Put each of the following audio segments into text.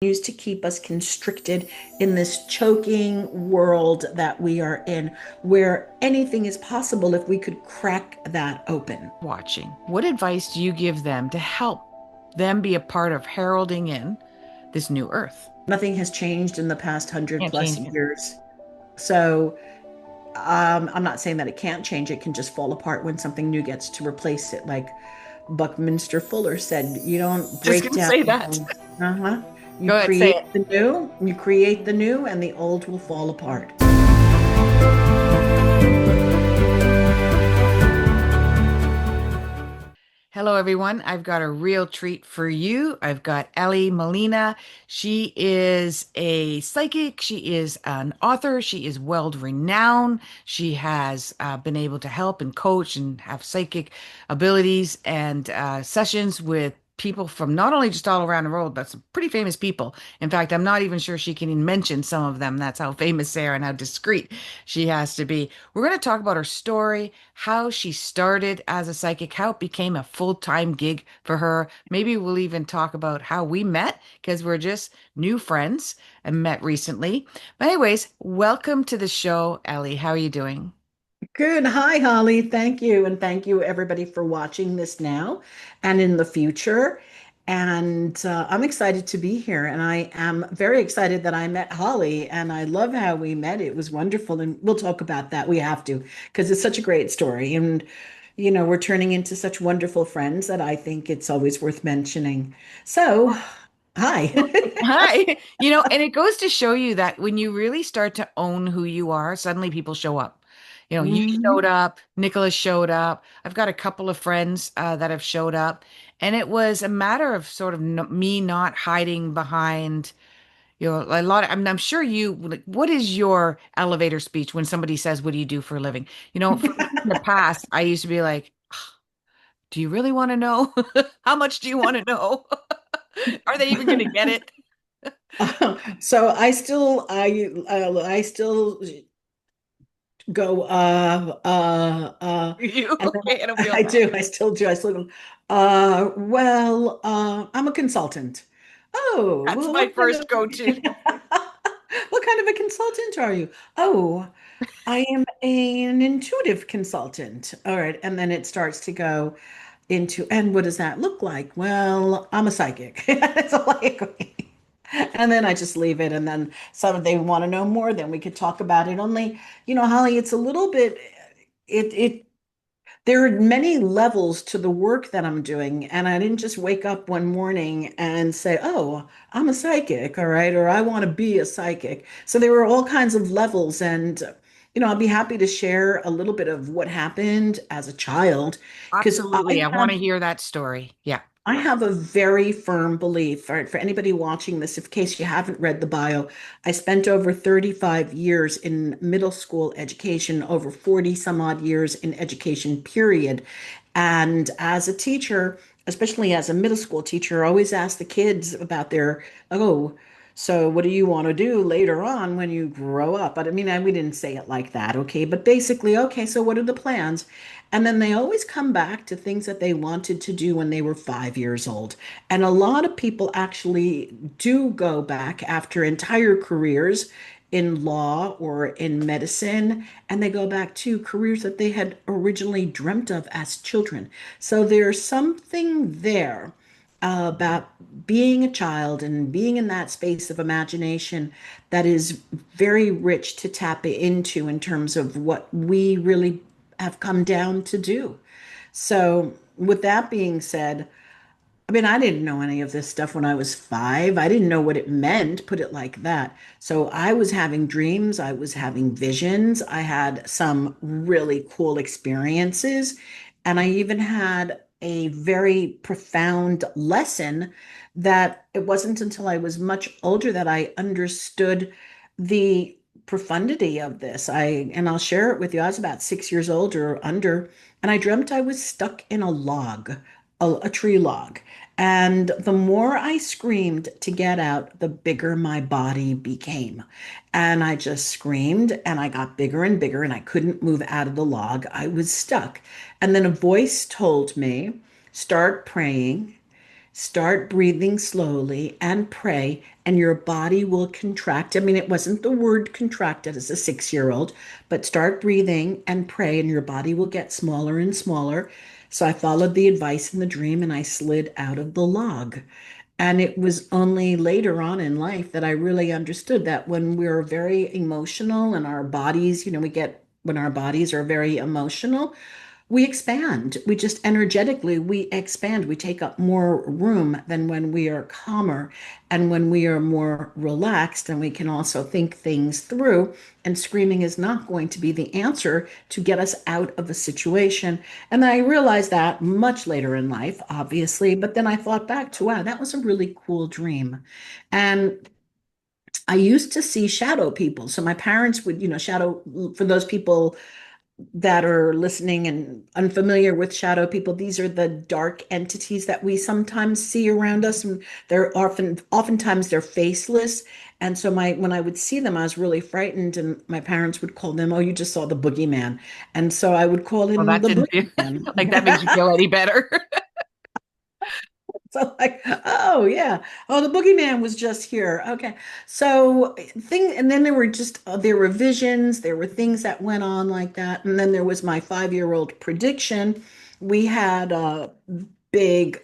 used to keep us constricted in this choking world that we are in, where anything is possible if we could crack that open. Watching, what advice do you give them to help them be a part of heralding in this new earth? Nothing has changed in the past hundred Can't plus change it. years. So I'm not saying that it can't change. It can just fall apart when something new gets to replace it. Like Buckminster Fuller said, you don't Just break gonna down say the that. old. Uh-huh. You Go ahead, say create it. the new, you create the new, and the old will fall apart. Hello, everyone. I've got a real treat for you. I've got Elly Molina. She is a psychic. She is an author. She is world renowned. She has been able to help and coach and have psychic abilities and sessions with people from not only just all around the world, but some pretty famous people. In fact, I'm not even sure she can even mention some of them. That's how famous they are and how discreet she has to be. We're going to talk about her story, how she started as a psychic, how it became a full-time gig for her. Maybe we'll even talk about how we met because we're just new friends and met recently. But anyways, welcome to the show, Elly. How are you doing? Good. Hi, Holly. Thank you. And thank you, everybody, for watching this now and in the future. And I'm excited to be here. And I am very excited that I met Holly. And I love how we met. It was wonderful. And we'll talk about that. We have to, because it's such a great story. And, we're turning into such wonderful friends that I think it's always worth mentioning. So, hi. Hi. And it goes to show you that when you really start to own who you are, suddenly people show up. You showed Mhm. up, Nicholas showed up. I've got a couple of friends that have showed up, and it was a matter of sort of me not hiding behind, a lot of, I'm sure like, what is your elevator speech when somebody says, "What do you do for a living?" For me in the past, I used to be like, "Do you really want to know? How much do you want to know? Are they even going to get it?" So I still go You and then okay? I don't feel I bad. do, I still do, I still go, well, I'm a consultant. Oh, That's well, my what kind of first go-to. what kind of a consultant are you? Oh, I am an intuitive consultant. All right, and then it starts to go into, and what does that look like? Well, I'm a psychic. It's like, and then I just leave it. And then some if they want to know more, then we could talk about it. Only, Holly, it's a little bit, it there are many levels to the work that I'm doing. And I didn't just wake up one morning and say, oh, I'm a psychic, all right, or I want to be a psychic. So there were all kinds of levels. And, I'll be happy to share a little bit of what happened as a child, because Absolutely. I want to hear that story. Yeah. I have a very firm belief for anybody watching this, in case you haven't read the bio, I spent over 35 years in middle school education, over 40 some odd years in education, period. And as a teacher, especially as a middle school teacher, I always ask the kids about oh, so what do you want to do later on when you grow up? But I mean, we didn't say it like that, okay? But basically, okay, so what are the plans? And then they always come back to things that they wanted to do when they were 5 years old. And a lot of people actually do go back after entire careers in law or in medicine, and they go back to careers that they had originally dreamt of as children. So there's something there about being a child and being in that space of imagination that is very rich to tap into in terms of what we really have come down to do. So, with that being said, I mean, I didn't know any of this stuff when I was 5. I didn't know what it meant, put it like that. So I was having dreams, I was having visions, I had some really cool experiences, and I even had a very profound lesson that it wasn't until I was much older that I understood the profundity of this. And I'll share it with you. I was about 6 years old or under, and I dreamt I was stuck in a log, a tree log. And the more I screamed to get out, the bigger my body became. And I just screamed and I got bigger and bigger and I couldn't move out of the log. I was stuck. And then a voice told me, start praying, Start breathing slowly and pray, and your body will contract. I mean, it wasn't the word contracted as a 6-year-old, but start breathing and pray, and your body will get smaller and smaller. So I followed the advice in the dream and I slid out of the log. And it was only later on in life that I really understood that when we're very emotional and our bodies, when our bodies are very emotional, we expand. We just energetically, we expand. We take up more room than when we are calmer and when we are more relaxed, and we can also think things through. And screaming is not going to be the answer to get us out of a situation. And I realized that much later in life, obviously. But then I thought back to, wow, that was a really cool dream. And I used to see shadow people. So my parents would, shadow, for those people that are listening and unfamiliar with shadow people, these are the dark entities that we sometimes see around us, and oftentimes they're faceless. And so when I would see them, I was really frightened, and my parents would call them, "Oh, you just saw the boogeyman," and so I would call Well, him that the didn't feel boogeyman. like that makes you feel any better. So like, oh yeah, oh the boogeyman was just here. Okay, so and then there were visions, there were things that went on like that, and then there was my 5-year-old prediction. We had a big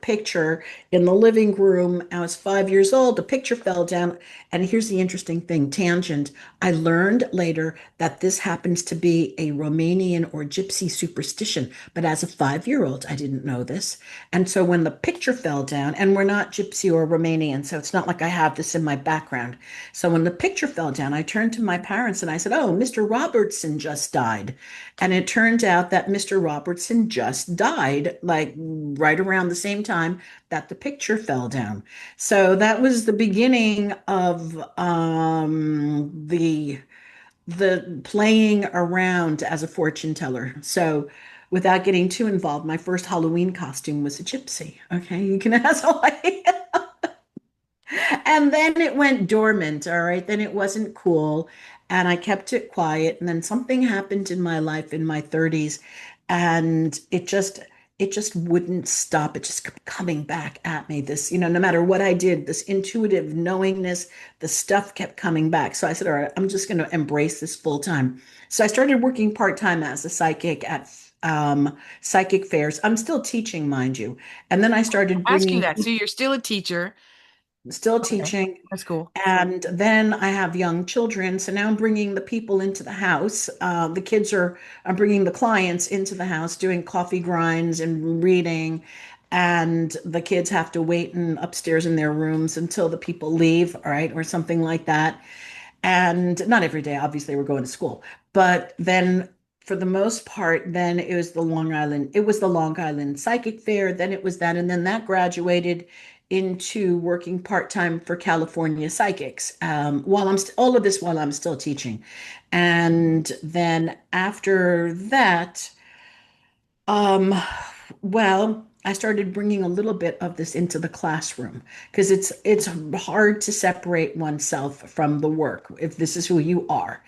picture in the living room. I was 5 years old. The picture fell down, and here's the interesting thing, tangent. I learned later that this happens to be a Romanian or Gypsy superstition, but as a 5-year-old, I didn't know this. And so when the picture fell down, and we're not Gypsy or Romanian, so it's not like I have this in my background. So when the picture fell down, I turned to my parents and I said, "Oh, Mr. Robertson just died." And it turned out that Mr. Robertson just died, like right around the same time that the picture fell down. So that was the beginning of the playing around as a fortune teller. So, without getting too involved, my first Halloween costume was a gypsy. Okay, you can ask why. And then it went dormant. All right, then it wasn't cool, and I kept it quiet. And then something happened in my life in my 30s, and it just wouldn't stop. It just kept coming back at me. This, no matter what I did, this intuitive knowingness, the stuff kept coming back. So I said, all right, I'm just going to embrace this full time. So I started working part-time as a psychic at psychic fairs. I'm still teaching, mind you. And then I started Ask you bringing that. So people, you're still a teacher. still Okay, teaching. that's cool. And then I have young children. So now I'm bringing the people into the house. I'm bringing the clients into the house, doing coffee grinds and reading. And the kids have to wait upstairs in their rooms until the people leave, all right, or something like that. And not every day, obviously, we're going to school. But then for the most part, then it was the Long Island Psychic Fair, then it was that, and then that graduated into working part-time for California Psychics, all of this while I'm still teaching. And then after that, um, well, I started bringing a little bit of this into the classroom because it's hard to separate oneself from the work if this is who you are.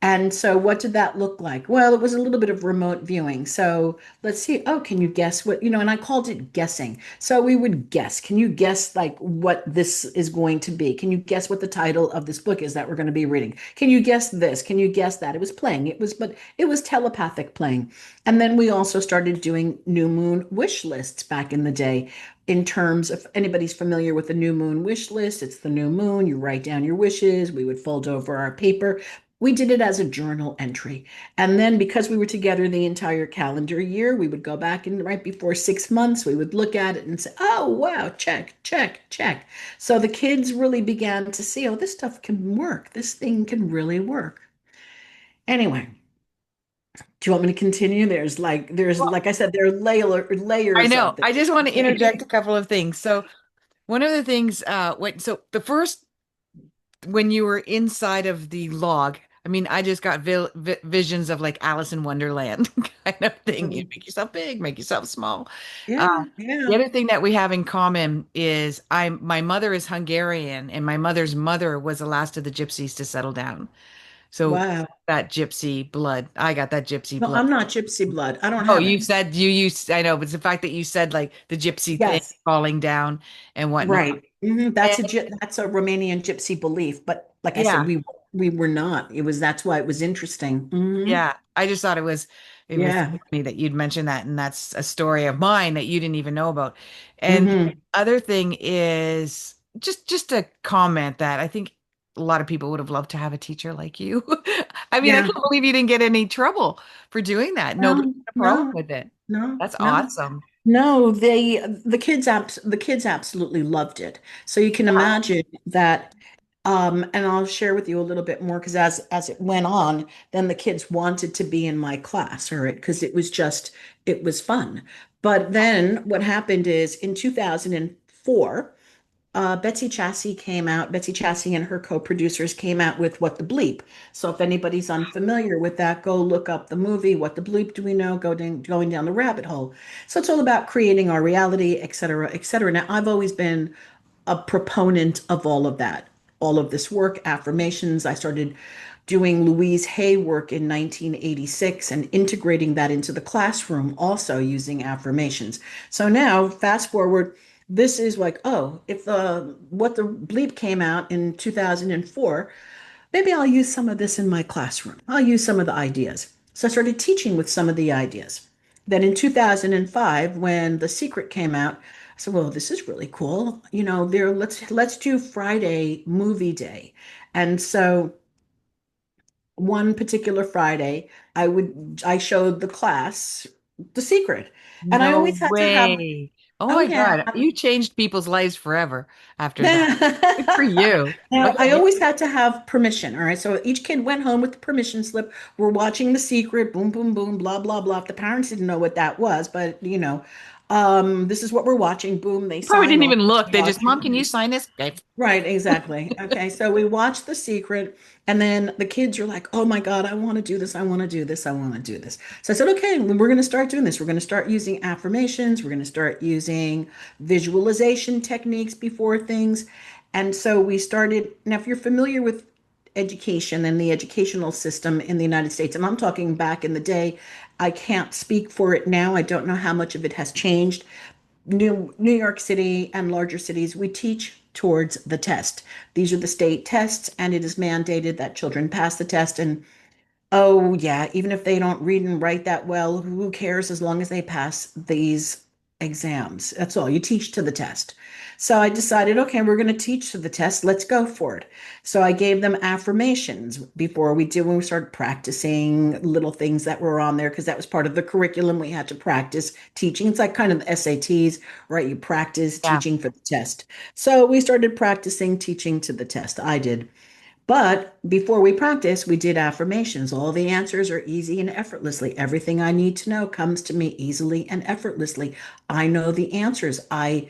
And so what did that look like? Well, it was a little bit of remote viewing. So let's see. Oh, can you guess and I called it guessing. So we would guess. Can you guess like what this is going to be? Can you guess what the title of this book is that we're going to be reading? Can you guess this? Can you guess that? It was playing. But it was telepathic playing. And then we also started doing new moon wish lists back in the day. In terms of anybody's familiar with the new moon wish list, it's the new moon, you write down your wishes, we would fold over our paper. We did it as a journal entry. And then because we were together the entire calendar year, we would go back and right before 6 months, we would look at it and say, "Oh, wow, check, check, check." So the kids really began to see, oh, this stuff can work. This thing can really work. Anyway, do you want me to continue? Like I said, there are I layers know. of this. I just want to interject Okay. a couple of things. So one of the things, the first when you were inside of the log, I mean, I just got visions of like Alice in Wonderland kind of thing. You Mhm. make yourself big, make yourself small. Uh, Yeah, the yeah. other thing that we have in common is my mother is Hungarian, and my mother's mother was the last of the gypsies to settle down. So Wow. that gypsy blood, I got that gypsy No, blood. I'm not gypsy blood. I don't Oh, have you it. said you used, I know, but it's the fact that you said like the gypsy thing Yes. falling down and whatnot. Right. And That's a Romanian gypsy belief. But like I said, yeah, we were not. It was that's why it was interesting. yeah. I just thought it was Yeah. funny that you'd mentioned that, and that's a story of mine that you didn't even know about. And the hmm other thing is just a comment that I think a lot of people would have loved to have a teacher like you. I mean, I Yeah. can't believe you didn't get any trouble for doing that. Nobody No, had a problem no, with it. no, That's no. awesome. No, the kids absolutely loved it. So you can imagine that and I'll share with you a little bit more because as it went on, then the kids wanted to be in my class, or because it was fun. But then what happened is in 2004, Betsy Chassey and her co-producers came out with What the Bleep. So if anybody's unfamiliar with that, go look up the movie, What the Bleep Do We Know? Going down the rabbit hole. So it's all about creating our reality, et cetera, et cetera. Now, I've always been a proponent of all of that, all of this work, affirmations. I started doing Louise Hay work in 1986 and integrating that into the classroom, also using affirmations. So now, fast forward, this is like, oh, if the what the bleep came out in 2004, maybe I'll use some of this in my classroom. I'll use some of the ideas. So I started teaching with some of the ideas. Then in 2005, when The Secret came out, I said, well, this is really cool. Let's do Friday movie day. And so one particular Friday, I showed the class The Secret. And I No always had to have, way. Oh oh my yeah. God. You changed people's lives forever after that. Good for Now, you. I Okay. always had to have permission. All right. So each kid went home with the permission slip. We're watching The Secret, boom, boom, boom, blah, blah, blah. The parents didn't know what that was, but this is what we're watching. Boom, they Probably sign didn't off. even look. They just, Watch. Mom, can you sign this? Okay. Right, exactly. Okay, so we watched The Secret, and then the kids are like, "Oh my God, I want to do this. I want to do this. I want to do this." So I said, "Okay, we're going to start doing this. We're going to start using affirmations. We're going to start using visualization techniques before things." And so we started. Now, if you're familiar with education and the educational system in the United States, and I'm talking back in the day, I can't speak for it now. I don't know how much of it has changed. New York City and larger cities, we teach towards the test. These are the state tests, and it is mandated that children pass the test. And oh, yeah, even if they don't read and write that well, who cares as long as they pass these exams? That's all. You teach to the test. So I decided, okay, we're going to teach to the test. Let's go for it. So I gave them affirmations when we started practicing little things that were on there, because that was part of the curriculum. We had to practice teaching. It's like kind of the SATs, right? You practice Yeah. teaching for the test. So we started practicing teaching to the test. I did. But before we practice, we did affirmations. All the answers are easy and effortlessly. Everything I need to know comes to me easily and effortlessly. I know the answers. I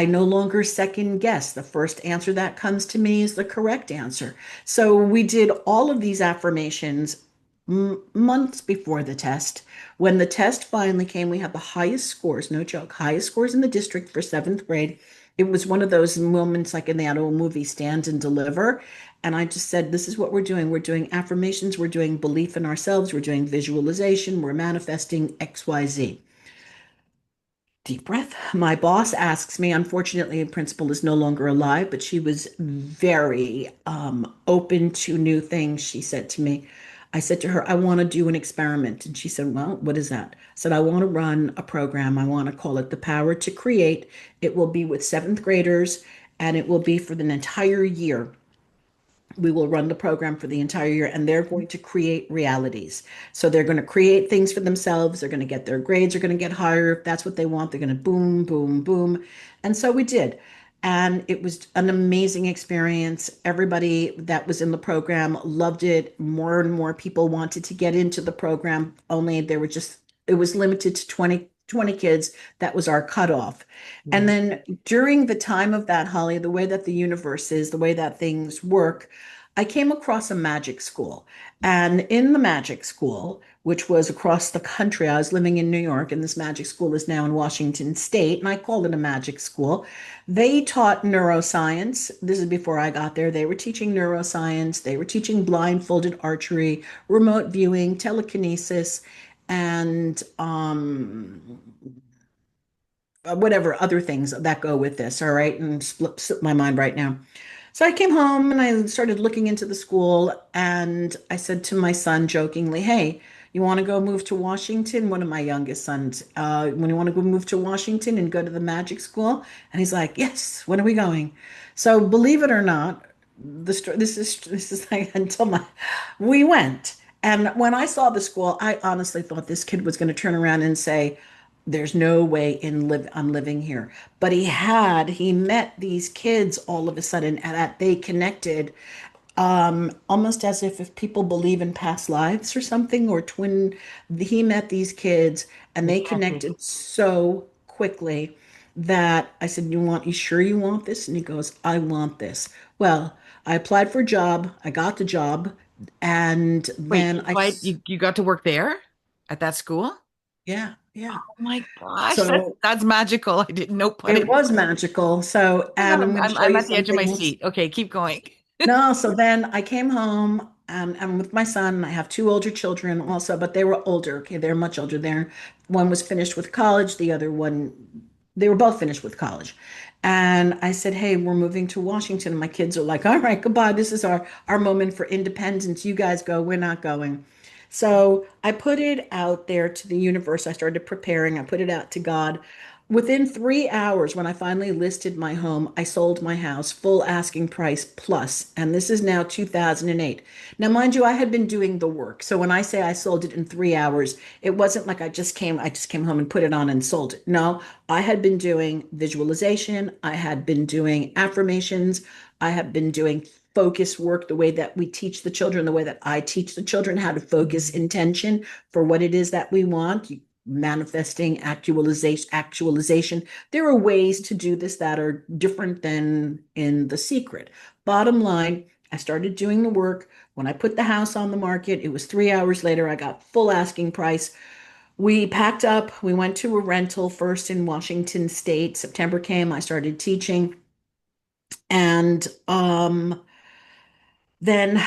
no longer second guess. The first answer that comes to me is the correct answer. So we did all of these affirmations months before the test. When the test finally came, we had the highest scores, no joke, highest scores in the district for seventh grade. It was one of those moments like in that old movie Stand and Deliver. And I just said, this is what we're doing. We're doing affirmations, we're doing belief in ourselves, we're doing visualization, we're manifesting XYZ. Deep breath. My boss asks me, unfortunately, the principal is no longer alive, but she was very open to new things. She said to me, I said to her, I want to do an experiment. And she said, well, what is that? I said, I want to run a program. I want to call it The Power to Create. It will be with seventh graders, and it will be for an entire year. We will run the program for the entire year, and they're going to create realities. So they're going to create things for themselves. They're going to get their grades are going to get higher. If that's what they want, they're going to boom, boom, boom. And so we did. And it was an amazing experience. Everybody that was in the program loved it. More and more people wanted to get into the program, only it was limited to 20 kids. That was our cutoff. And Yeah. then during the time of that, Holly, the way that the universe is, the way that things work, I came across a magic school. And in the magic school, which was across the country, I was living in New York, and this magic school is now in Washington State, and I called it a magic school. They taught neuroscience. This is before I got there. They were teaching neuroscience, they were teaching blindfolded archery, remote viewing, telekinesis, and whatever other things that go with this. All right. And slip my mind right now. So I came home and I started looking into the school, and I said to my son jokingly, "Hey, you want to go move to Washington?" One of my youngest sons, when you want to go move to Washington and go to the magic school? And he's like, "Yes, when are we going?" So believe it or not, this is like until my we went. And when I saw the school, I honestly thought this kid was going to turn around and say, "There's no way I'm living here." But he met these kids all of a sudden, and that they connected, almost as if people believe in past lives or something, or twin. He met these kids and they Enchanted. connected so quickly that I said, you sure you want this?" And he goes, "I want this." Well, I applied for a job, I got the job, and Wait, then you got to work there at that school? yeah, yeah. Oh my gosh, So that's magical. I didn't know put it it. was magical. So, Oh my and God, I'm going to show I'm you at the edge of my something. seat. Okay, keep going. No, so then I came home, and with my son. I have two older children also, but they were older. Okay, they're much older. One was finished with college, the other one, they were both finished with college. And I said, "Hey, we're moving to Washington." And my kids are like, "All right, goodbye. This is our moment for independence. You guys go, we're not going." So I put it out there to the universe. I started preparing. I put it out to God. Within 3 hours, when I finally listed my home, I sold my house full asking price plus. And this is now 2008. Now, mind you, I had been doing the work. So when I say I sold it in 3 hours, it wasn't like I just came home and put it on and sold it. No, I had been doing visualization. I had been doing affirmations. I have been doing focus work, the way that we teach the children, the way that I teach the children how to focus intention for what it is that we want. Manifesting, actualization. There are ways to do this that are different than in The Secret. Bottom line, I started doing the work. When I put the house on the market, it was 3 hours later. I got full asking price. We packed up. We went to a rental first in Washington State. September came. I started teaching, and then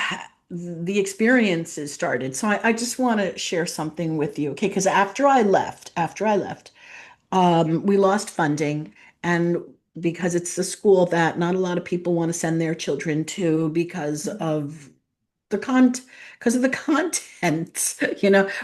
the experiences started. So I just want to share something with you, okay? Because after I left, we lost funding, and because it's a school that not a lot of people want to send their children to the con because of the content.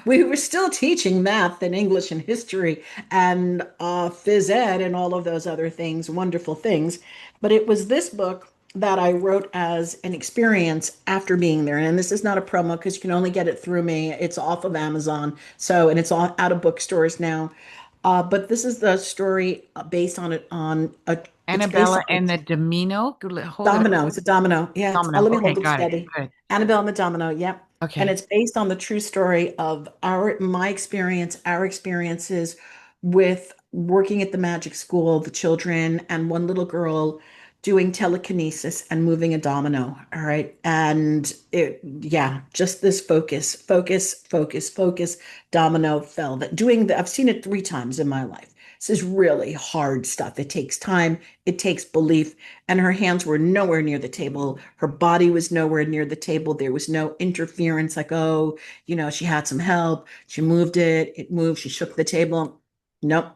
We were still teaching math and English and history and phys ed and all of those other things, wonderful things. But it was this book that I wrote as an experience after being there. And this is not a promo because you can only get it through me. It's off of Amazon. So, and it's all out of bookstores now. But this is the story based on it on a it's based Annabella on and the Domino. Hold it up. Domino. It's a domino. Yeah, Domino. let me Okay, hold it got it. steady. Good. Annabelle and the Domino. Yep. And Okay. it's based on the true story of my experience, our experiences with working at the magic school, the children, and one little girl doing telekinesis and moving a domino. All right. And yeah, just this focus, domino fell. I've seen it 3 times in my life. This is really hard stuff. It takes time, it takes belief, and her hands were nowhere near the table. Her body was nowhere near the table. There was no interference, like, oh, she had some help. She moved it, it moved, she shook the table. Nope.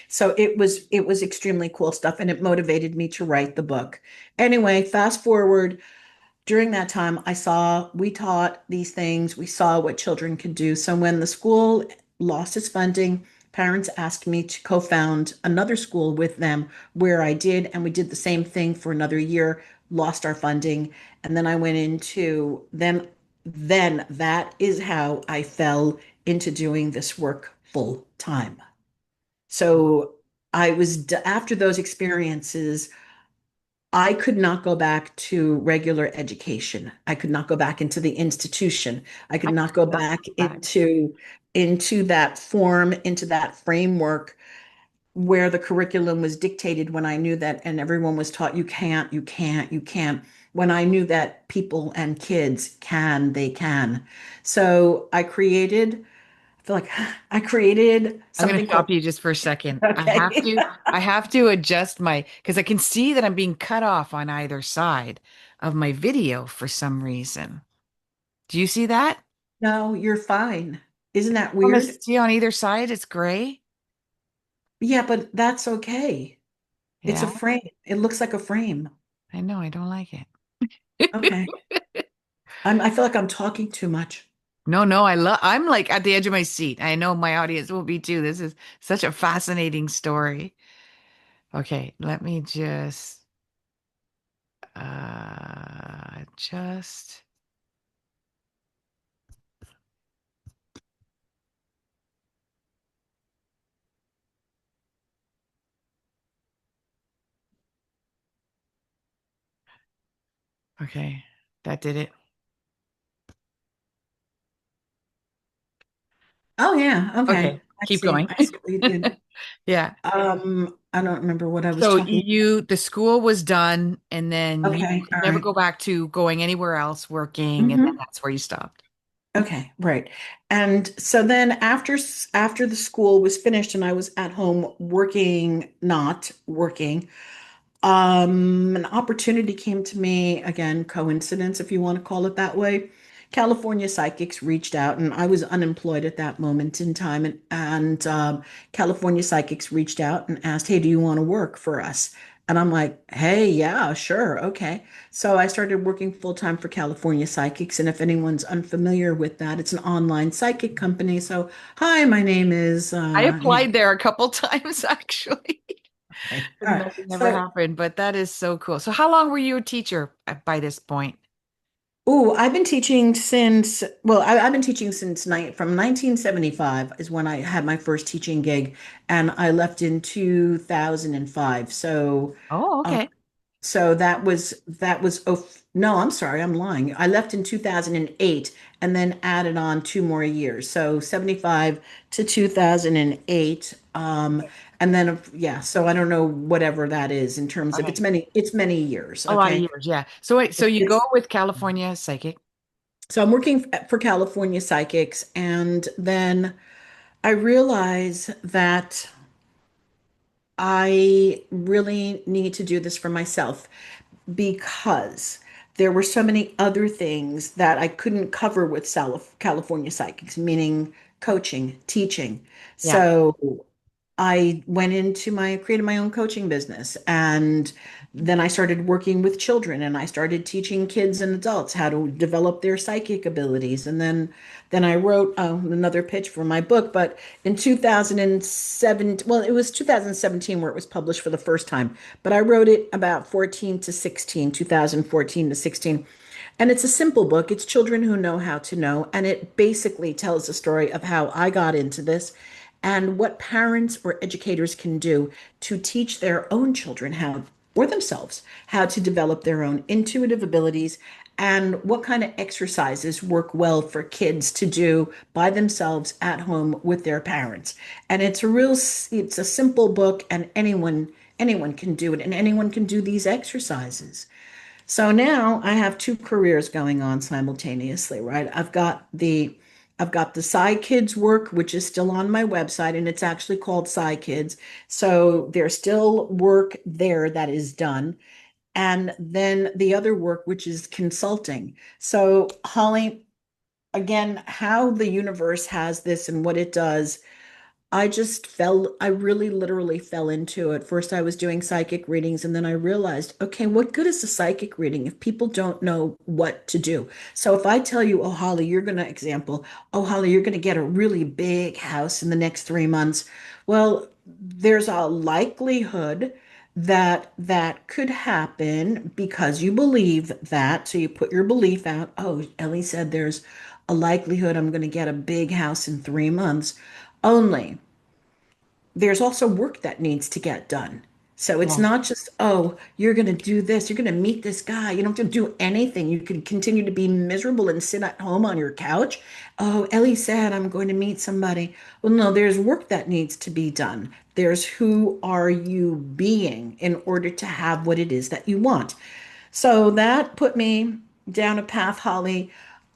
So it was extremely cool stuff, and it motivated me to write the book. Anyway, fast forward, during that time, we taught these things, we saw what children could do. So when the school lost its funding, parents asked me to co-found another school with them, where I did, and we did the same thing for another year, lost our funding, and then I went into then that is how I fell into doing this work full time. So after those experiences, I could not go back to regular education. I could not go back into the institution. I could I not go love back that. into that form, into that framework where the curriculum was dictated, when I knew that, and everyone was taught, you can't, you can't, you can't. when I knew that people and kids can, they can. So I feel like I created I'm going to something called, stop you just for a second. okay. I have to adjust my, because I can see that I'm being cut off on either side of my video for some reason. Do you see that? No, you're fine. Isn't that On the, weird? see on either side, it's gray. Yeah, but that's okay. It's a Yeah, frame. It looks like a frame. I know. I don't like Okay. it. I feel like I'm talking too much. No, no, I'm like at the edge of my seat. I know my audience will be too. This is such a fascinating story. Okay, let me just okay. That did it. Oh yeah, okay. Okay, keep going. I see what you did. Yeah. I don't remember what I was So talking. the school was done and then you Okay, could all never right. go back to going anywhere else working and then Hmm. that's where you stopped. Okay, right. And so then after the school was finished and I was at home working, not working, an opportunity came to me, again, coincidence, if you want to call it that way. California Psychics reached out, and I was unemployed at that moment in time. And California Psychics reached out and asked, "Hey, do you want to work for us?" And I'm like, "Hey, yeah, sure, okay." So I started working full time for California Psychics. And if anyone's unfamiliar with that, it's an online psychic company. So, hi, my name is, I applied there a couple times actually. okay, all And right. nothing ever So happened, but that is so cool. So how long were you a teacher by this point? oh, I've been teaching since, well, I've been teaching since from 1975 is when I had my first teaching gig, and I left in 2005. Oh, Uh, okay. so no, I'm sorry, I'm lying. I left in 2008 and then added on 2 more years. So 75 to 2008. And then yeah, so I don't know whatever that is in terms of Okay. it's many years. A lot of Okay. years, yeah. So wait, so you go It's with California Psychic. So I'm working for California Psychics, and then I realize that I really need to do this for myself because there were so many other things that I couldn't cover with California Psychics, meaning coaching, teaching. Yeah. So I created my own coaching business, and then I started working with children and I started teaching kids and adults how to develop their psychic abilities. And then I wrote another pitch for my book, but in 2007, well, it was 2017 where it was published for the first time, but I wrote it about 14 to 16, 2014 to 16. And it's a simple book. It's Children Who Know How to Know. And it basically tells the story of how I got into this and what parents or educators can do to teach their own children how, or themselves, how to develop their own intuitive abilities and what kind of exercises work well for kids to do by themselves at home with their parents. And it's a simple book and anyone can do it and anyone can do these exercises. So now I have two careers going on simultaneously, right? I've got the Psy Kids work, which is still on my website, and it's actually called Psy Kids. So there's still work there that is done. And then the other work, which is consulting. So, Holly, again, how the universe has this and what it does, I really literally fell into it. First, I was doing psychic readings, and then I realized, okay, what good is a psychic reading if people don't know what to do? So if I tell you, oh, Holly, you're going to get a really big house in the next 3 months. Well, there's a likelihood that that could happen because you believe that. So you put your belief out. Oh, Ellie said there's a likelihood I'm going to get a big house in 3 months. Only there's also work that needs to get done. So it's Yeah. not just, oh, you're going to do this, you're going to meet this guy. You don't have to do anything. You can continue to be miserable and sit at home on your couch. Oh, Ellie said I'm going to meet somebody. Well, no, there's work that needs to be done. There's who are you being in order to have what it is that you want. So that put me down a path, Holly,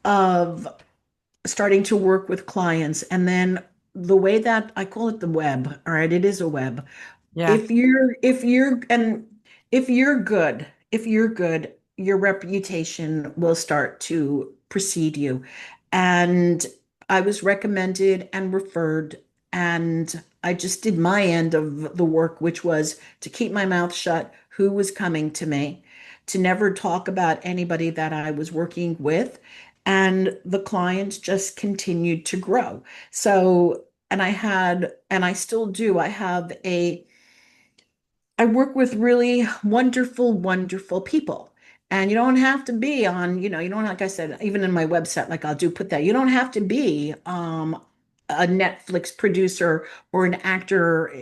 of starting to work with clients. And then the way that I call it the web, all right, it is a web. Yeah. If you're good, if you're good, your reputation will start to precede you. And I was recommended and referred, and I just did my end of the work, which was to keep my mouth shut, who was coming to me, to never talk about anybody that I was working with. And the clients just continued to grow. So, and I still do, I work with really wonderful, wonderful people. And you don't have to be on, you don't, like I said, even in my website, like I'll do put that, you don't have to be a Netflix producer or an actor,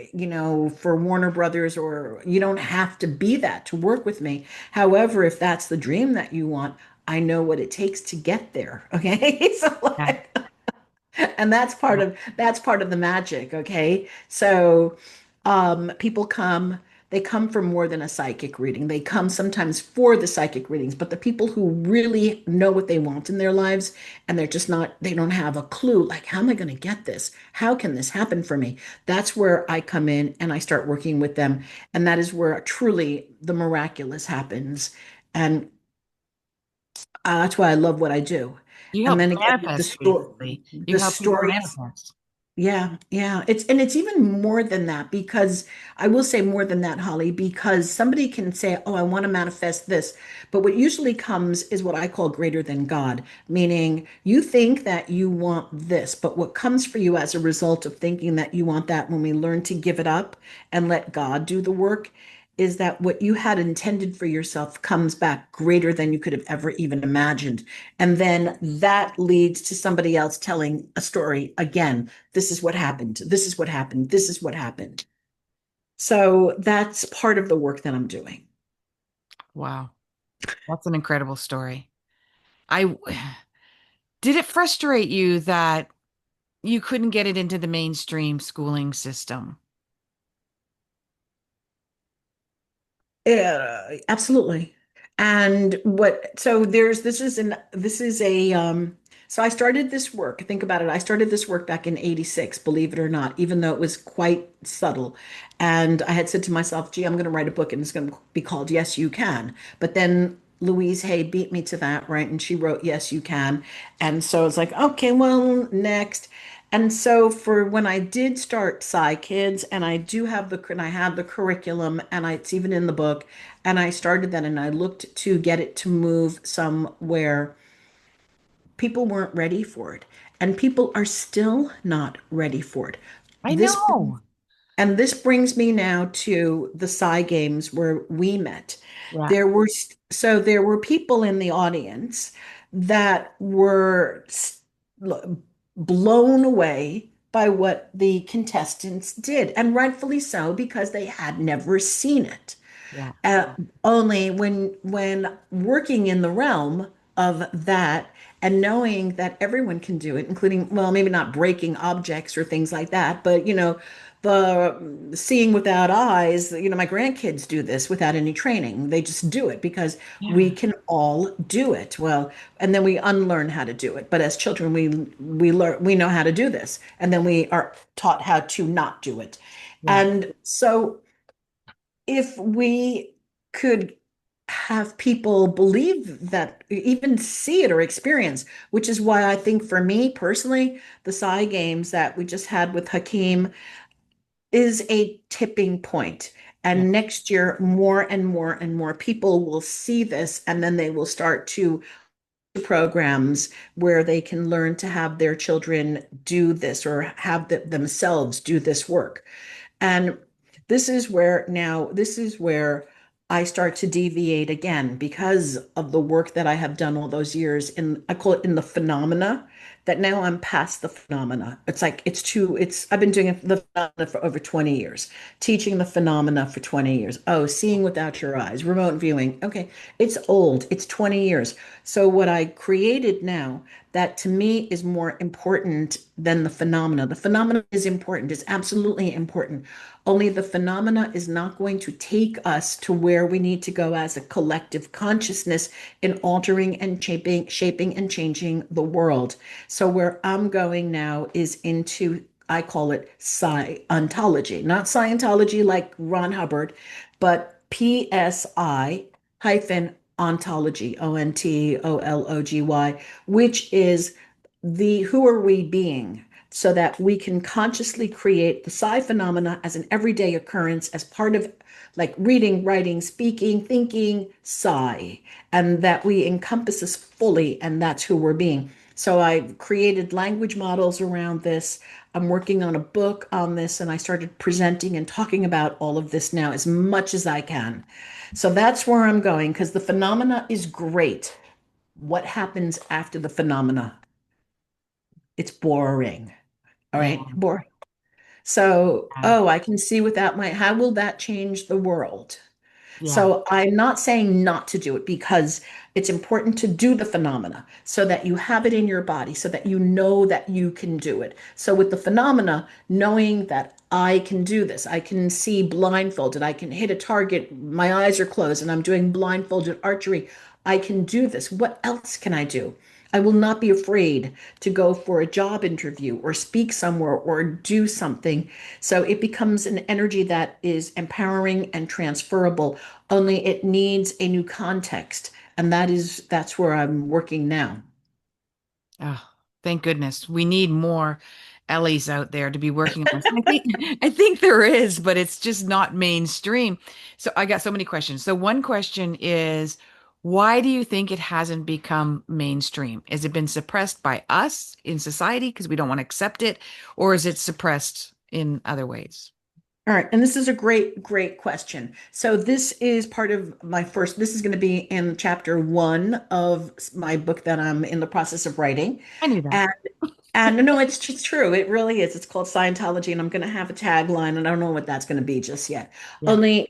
for Warner Brothers, or you don't have to be that to work with me. However, if that's the dream that you want, I know what it takes to get there. Okay. So Yeah. like, and that's part of the magic, okay? So people come, they come for more than a psychic reading. They come sometimes for the psychic readings, but the people who really know what they want in their lives, and they're just not, they don't have a clue, like, how am I going to get this? How can this happen for me? That's where I come in and I start working with them. And that is where truly the miraculous happens. And that's why I love what I do. You And help then again, manifest, basically. You the help people stories. manifest. Yeah, yeah. It's even more than that, because I will say more than that, Holly, because somebody can say, "Oh, I want to manifest this." But what usually comes is what I call greater than God, meaning you think that you want this, but what comes for you as a result of thinking that you want that, when we learn to give it up and let God do the work, is that what you had intended for yourself comes back greater than you could have ever even imagined. And then that leads to somebody else telling a story again. This is what happened. This is what happened. This is what happened. So that's part of the work that I'm doing. Wow. That's an incredible story. I did it frustrate you that you couldn't get it into the mainstream schooling system? Absolutely. And what, so there's, this is a, so I started this work. Think about it. I started this work back in 86, believe it or not, even though it was quite subtle. And I had said to myself, gee, I'm going to write a book and it's going to be called Yes, You Can. But then Louise Hay beat me to that, right? And she wrote Yes, You Can. And so it's like, okay, well, next. And so for when I did start Psy Kids, and I do have and I had the curriculum, and it's even in the book, and I started that, and I looked to get it to move somewhere, people weren't ready for it, and people are still not ready for it. I This know. and this brings me now to the Psy Games where we met. Yeah. There were people in the audience that were blown away by what the contestants did, and rightfully so, because they had never seen it. Yeah. Uh, Only when working in the realm of that, and knowing that everyone can do it, including, well, maybe not breaking objects or things like that, but the seeing without eyes, my grandkids do this without any training. They just do it because we Yeah. can all do it. Well, and then we unlearn how to do it. But as children, we know how to do this, and then we are taught how to not do it. Yeah. And so if we could have people believe that, even see it or experience, which is why I think for me personally, the Psy Games that we just had with Hakeem is a tipping point. Yeah. And next year, more and more and more people will see this, and then they will start to programs where they can learn to have their children do this, or have themselves do this work. And this is where I start to deviate again, because of the work that I have done all those years in, I call it in the phenomena, that now I'm past the phenomena. It's like, I've been doing the phenomena for over 20 years, teaching the phenomena for 20 years. Oh, seeing without your eyes, remote viewing. Okay. It's old. It's 20 years. So what I created now, that to me is more important than the phenomena. The phenomena is important. It's absolutely important. Only the phenomena is not going to take us to where we need to go as a collective consciousness in altering and shaping and changing the world. So where I'm going now is into, I call it Scientology, not Scientology like Ron Hubbard, but PSI hyphen ontology, ONTOLOGY, which is the who are we being, so that we can consciously create the psi phenomena as an everyday occurrence as part of like reading, writing, speaking, thinking, psi, and that we encompass us fully, and that's who we're being. So I've created language models around this. I'm working on a book on this, and I started presenting and talking about all of this now as much as I can. So that's where I'm going because the phenomena is great. What happens after the phenomena? It's boring. All Yeah. right, boring. So, oh, I can see without my, how will that change the world? Yeah. So I'm not saying not to do it because it's important to do the phenomena so that you have it in your body, so that you know that you can do it. So with the phenomena, knowing that I can do this, I can see blindfolded, I can hit a target, my eyes are closed and I'm doing blindfolded archery. I can do this. What else can I do? I will not be afraid to go for a job interview or speak somewhere or do something. So it becomes an energy that is empowering and transferable, only it needs a new context. And that's where I'm working now. Oh, thank goodness. We need more Ellys out there to be working on this. I think there is, but it's just not mainstream. So I got so many questions. So one question is, why do you think it hasn't become mainstream? Has it been suppressed by us in society because we don't want to accept it, or is it suppressed in other ways? All right, and this is a great, great question. So this is part of my first, this is going to be in chapter one of my book that I'm in the process of writing. I knew that. And no, it's just true. It really is. It's called Scientology, and I'm going to have a tagline, and I don't know what that's going to be just yet. Yeah. Only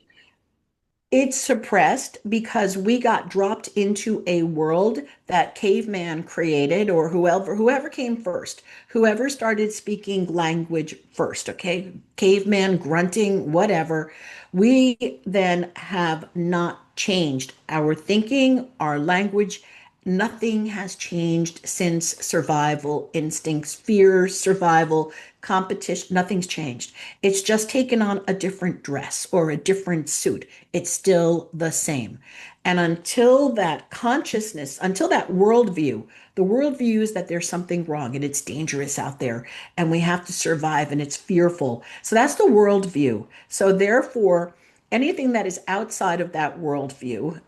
it's suppressed because we got dropped into a world that caveman created, or whoever came first, whoever started speaking language first, okay? Caveman, grunting, whatever. We then have not changed our thinking, our language. Nothing has changed since survival instincts, fears, survival, competition. Nothing's changed. It's just taken on a different dress or a different suit. It's still the same. And until that consciousness, until that worldview, the worldview is that there's something wrong and it's dangerous out there and we have to survive and it's fearful. So that's the worldview. So therefore, anything that is outside of that worldview,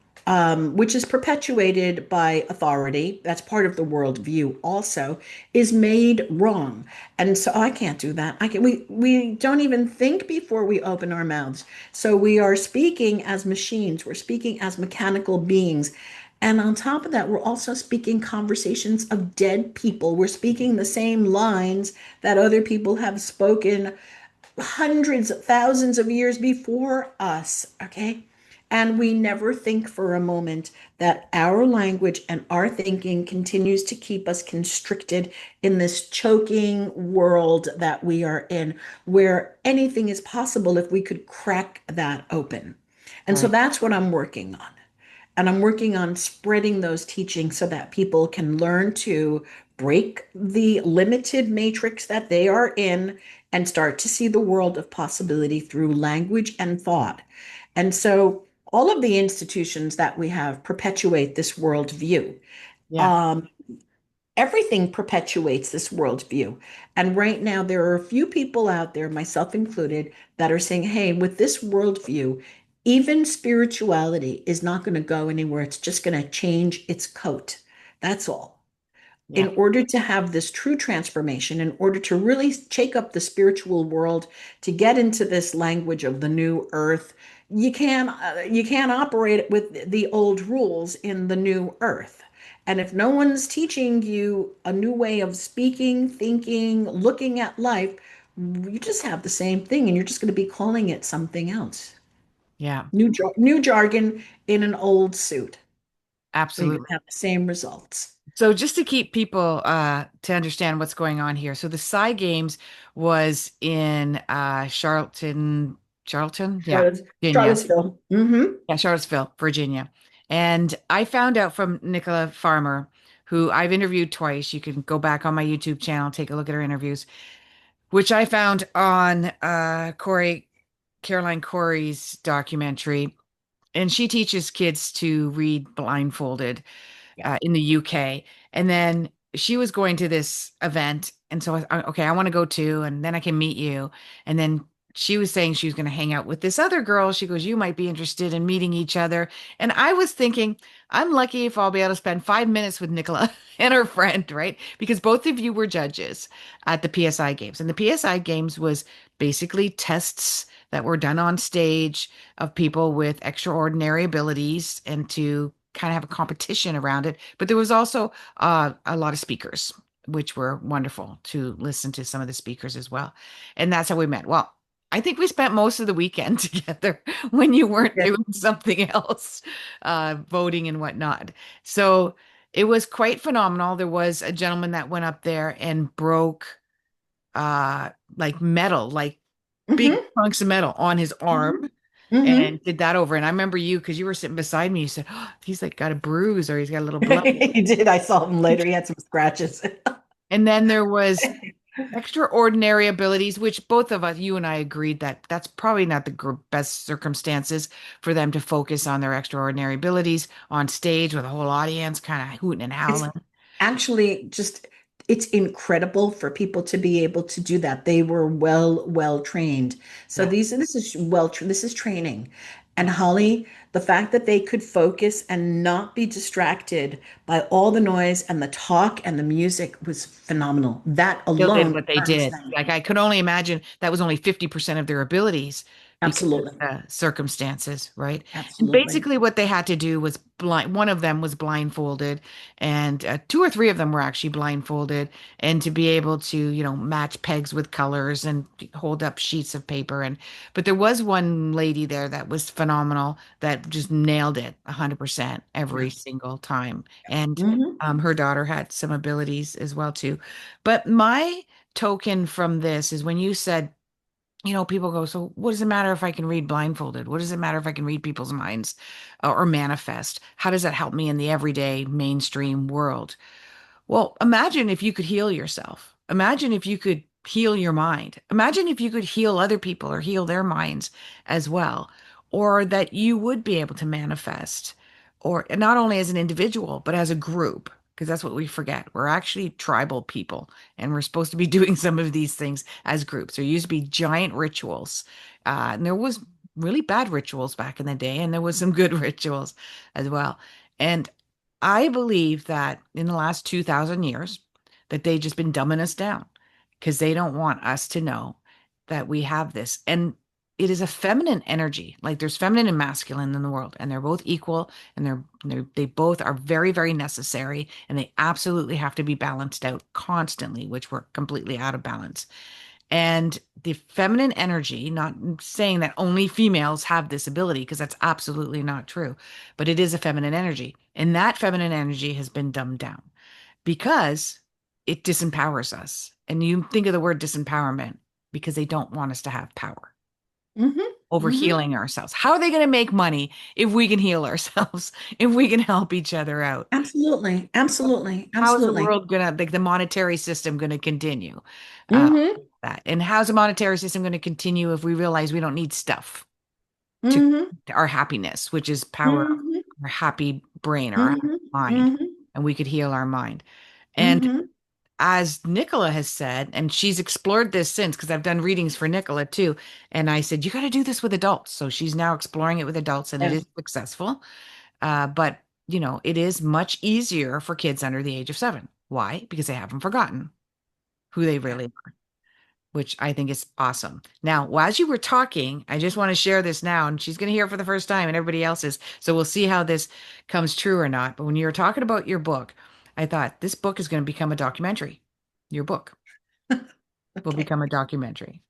which is perpetuated by authority, that's part of the worldview also, is made wrong. And so I can't do that. I can we don't even think before we open our mouths. So we are speaking as machines, we're speaking as mechanical beings. And on top of that, we're also speaking conversations of dead people. We're speaking the same lines that other people have spoken hundreds of thousands of years before us, okay? And we never think for a moment that our language and our thinking continues to keep us constricted in this choking world that we are in, where anything is possible if we could crack that open. And so Right. that's what I'm working on. And I'm working on spreading those teachings so that people can learn to break the limited matrix that they are in and start to see the world of possibility through language and thought. And so all of the institutions that we have perpetuate this worldview. Yeah. Um, Everything perpetuates this worldview. And right now, there are a few people out there, myself included, that are saying, hey, with this worldview, even spirituality is not going to go anywhere. It's just going to change its coat. That's all. Yeah. In order to have this true transformation, in order to really shake up the spiritual world, to get into this language of the new earth, you can't operate with the old rules in the new earth. And if no one's teaching you a new way of speaking, thinking, looking at life, you just have the same thing, and you're just going to be calling it something else. Yeah. New jargon in an old suit, and you're going Absolutely. to have the same results. So just to keep people to understand what's going on here. So the Psy Games was in Charlottetown, Charlton, yeah, Virginia. Charlottesville. Mm-hmm. Yeah, Charlottesville, Virginia. And I found out from Nicola Farmer, who I've interviewed twice. You can go back on my YouTube channel, take a look at her interviews, which I found on Caroline Corey's documentary. And she teaches kids to read blindfolded Yeah. in the UK. And then she was going to this event. And so okay, I want to go too. And then I can meet you. And then she was saying she was going to hang out with this other girl. She goes, you might be interested in meeting each other. And I was thinking, I'm lucky if I'll be able to spend 5 minutes with Nicola and her friend, right? Because both of you were judges at the PSI games. And the PSI games was basically tests that were done on stage of people with extraordinary abilities and to kind of have a competition around it. But there was also a lot of speakers, which were wonderful to listen to some of the speakers as well. And that's how we met. Well, I think we spent most of the weekend together when you weren't Yeah. doing something else, voting and whatnot. So it was quite phenomenal. There was a gentleman that went up there and broke like metal, like big Mm-hmm. chunks of metal on his Mm-hmm. arm Mm-hmm. and did that over. And I remember you because you were sitting beside me. You said, oh, he's like got a bruise or he's got a little blood. He did. I saw him later. He had some scratches. And then there was extraordinary abilities, which both of us, you and I agreed that that's probably not the best circumstances for them to focus on their extraordinary abilities on stage with a whole audience kind of hooting and It's howling. actually just, it's incredible for people to be able to do that. They were well trained. So Yeah. this is this is training. And Holly, the fact that they could focus and not be distracted by all the noise and the talk and the music was phenomenal. That Still did alone what they earns did. them. Like I could only imagine that was only 50% of their abilities because of Absolutely. the circumstances, right? And Absolutely. basically what they had to do was one of them was blindfolded and two or three of them were actually blindfolded and to be able to, match pegs with colors and hold up sheets of paper but there was one lady there that was phenomenal that just nailed it 100% Yeah. every single time. And Hmm. her daughter had some abilities as well too. But my token from this is when you said, people go, so what does it matter if I can read blindfolded? What does it matter if I can read people's minds or manifest? How does that help me in the everyday mainstream world? Well, imagine if you could heal yourself. Imagine if you could heal your mind. Imagine if you could heal other people or heal their minds as well, or that you would be able to manifest, or not only as an individual, but as a group, because that's what we forget. We're actually tribal people, and we're supposed to be doing some of these things as groups. There used to be giant rituals, and there was really bad rituals back in the day, and there was some good rituals as well. And I believe that in the last 2000 years that they've just been dumbing us down because they don't want us to know that we have this. And it is a feminine energy. Like there's feminine and masculine in the world, and they're both equal, and they both are very, very necessary, and they absolutely have to be balanced out constantly, which we're completely out of balance. And the feminine energy, not saying that only females have this ability, because that's absolutely not true, but it is a feminine energy. And that feminine energy has been dumbed down because it disempowers us. And you think of the word disempowerment because they don't want us to have power Hmm. over Hmm. healing ourselves. How are they going to make money if we can heal ourselves, if we can help each other out? Absolutely. Absolutely. How is the Absolutely. world gonna, like the monetary system gonna continue? Uh, Hmm. that and how's the monetary system going to continue if we realize we don't need stuff to Hmm. our happiness, which is power of Hmm. our happy brain or our happy Hmm. mind, Hmm. and we could heal our mind. And Hmm. as Nicola has said, and she's explored this since, because I've done readings for Nicola too, and I said you got to do this with adults. So she's now exploring it with adults, and it Yeah. is successful. But it is much easier for kids under the age of 7. Why? Because they haven't forgotten who they Yeah. really, which I think is awesome. Now, as you were talking, I just want to share this now, and she's going to hear it for the first time, and everybody else is. So we'll see how this comes true or not. But when you were talking about your book, I thought this book is going to become a documentary. Your book will Okay. become a documentary.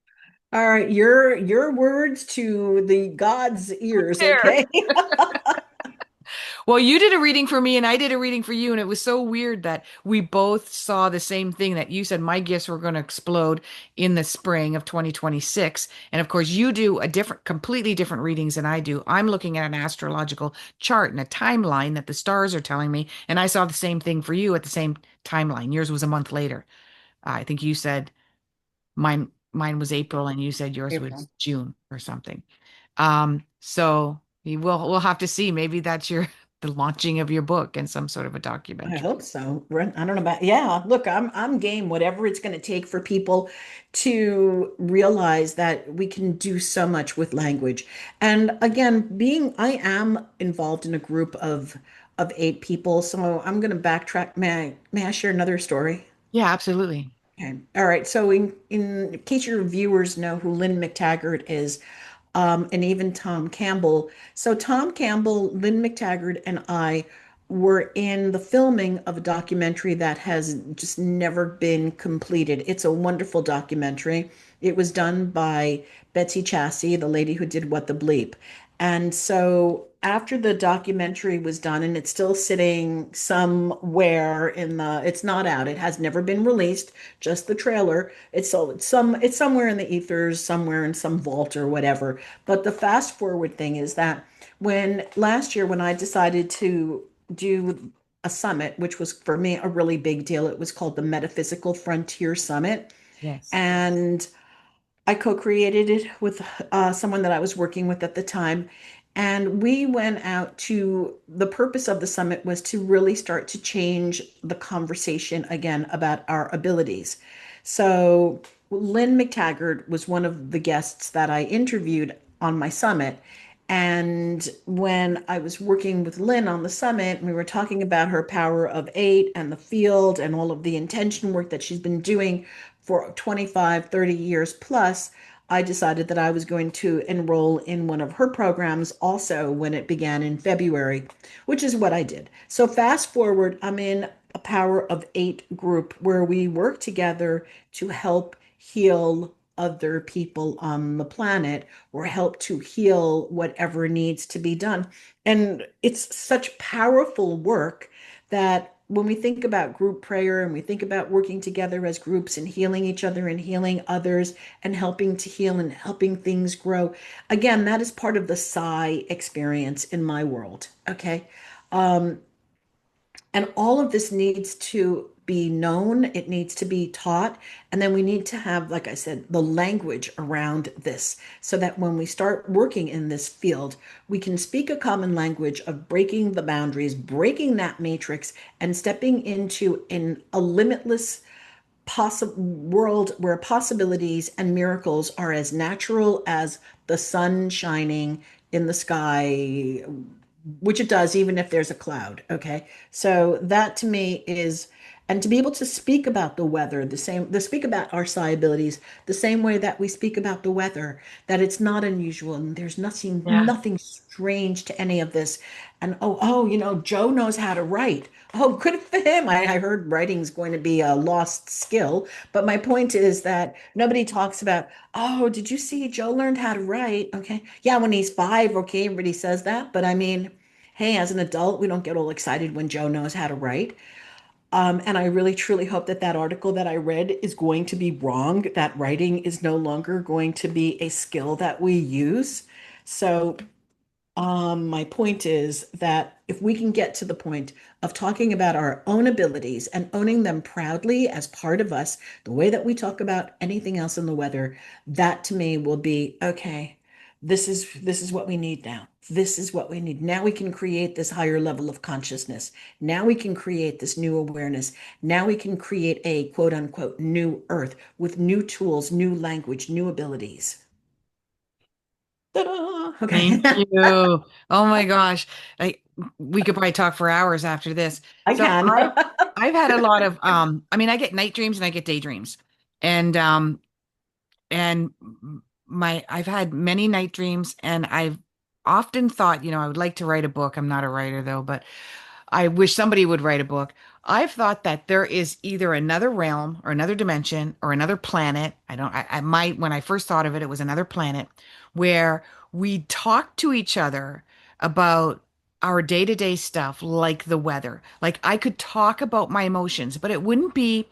All right. Your words to the God's ears. There. Okay. Well, you did a reading for me and I did a reading for you, and it was so weird that we both saw the same thing that you said my gifts were going to explode in the spring of 2026. And of course, you do a different, completely different readings than I do. I'm looking at an astrological chart and a timeline that the stars are telling me, and I saw the same thing for you at the same timeline. Yours was a month later. I think you said mine was April and you said yours was April. June or something. So we'll have to see. Maybe that's your the launching of your book and some sort of a I documentary. hope so. I don't know about, yeah, look, I'm game, whatever it's going to take for people to realize that we can do so much with language. And again, I am involved in a group of 8 people, so I'm going to backtrack. May I share another story? Yeah, absolutely. Okay. All right. So in case your viewers know who Lynn McTaggart is, and even Tom Campbell. So Tom Campbell, Lynn McTaggart, and I were in the filming of a documentary that has just never been completed. It's a wonderful documentary. It was done by Betsy Chassie, the lady who did What the Bleep. And so after the documentary was done, and it's still sitting somewhere it's not out, it has never been released, just the trailer. It's somewhere in the ethers, somewhere in some vault or whatever. But the fast forward thing is that when last year, when I decided to do a summit, which was for me a really big deal, it was called the Metaphysical Frontier Summit. Yes. And I co-created it with someone that I was working with at the time. And we went out to, the purpose of the summit was to really start to change the conversation again about our abilities. So Lynn McTaggart was one of the guests that I interviewed on my summit. And when I was working with Lynn on the summit, we were talking about her power of 8 and the field and all of the intention work that she's been doing for 25, 30 years plus. I decided that I was going to enroll in one of her programs also when it began in February, which is what I did. So fast forward, I'm in a Power of 8 group where we work together to help heal other people on the planet or help to heal whatever needs to be done. And it's such powerful work that when we think about group prayer and we think about working together as groups and healing each other and healing others and helping to heal and helping things grow, again, that is part of the psi experience in my world. Okay. Um, and all of this needs to be known, it needs to be taught. And then we need to have, like I said, the language around this so that when we start working in this field, we can speak a common language of breaking the boundaries, breaking that matrix, and stepping into a limitless possible world where possibilities and miracles are as natural as the sun shining in the sky, which it does even if there's a cloud. Okay. So that to me is, and to be able to speak about the weather, to speak about our psi abilities, the same way that we speak about the weather, that it's not unusual and there's Yeah. nothing strange to any of this. And Joe knows how to write. Oh, good for him. I heard writing's going to be a lost skill. But my point is that nobody talks about, oh, did you see Joe learned how to write? Okay. Yeah, when he's 5, okay, everybody says that. But I mean, hey, as an adult, we don't get all excited when Joe knows how to write. And I really truly hope that that article that I read is going to be wrong, that writing is no longer going to be a skill that we use. So my point is that if we can get to the point of talking about our own abilities and owning them proudly as part of us, the way that we talk about anything else in the weather, that to me will be okay. This is what we need now. This is what we need. Now we can create this higher level of consciousness. Now we can create this new awareness. Now we can create a quote unquote new earth with new tools, new language, new abilities. Ta-da! Okay. Thank you. Oh my gosh. I we could probably talk for hours after this. I So can. I've had a lot of I mean I get night dreams and I get daydreams. And and my I've had many night dreams and I've often thought, I would like to write a book. I'm not a writer though, but I wish somebody would write a book. I've thought that there is either another realm or another dimension or another planet. I might, when I first thought of it, it was another planet where we talk to each other about our day-to-day stuff, like the weather. Like I could talk about my emotions, but it wouldn't be,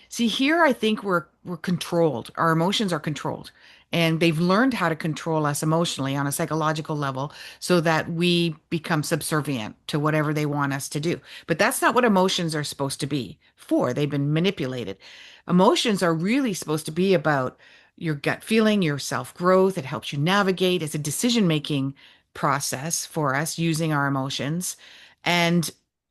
see, here I think we're controlled. Our emotions are controlled. And they've learned how to control us emotionally on a psychological level so that we become subservient to whatever they want us to do. But that's not what emotions are supposed to be for. They've been manipulated. Emotions are really supposed to be about your gut feeling, your self-growth. It helps you navigate. It's a decision-making process for us using our emotions. And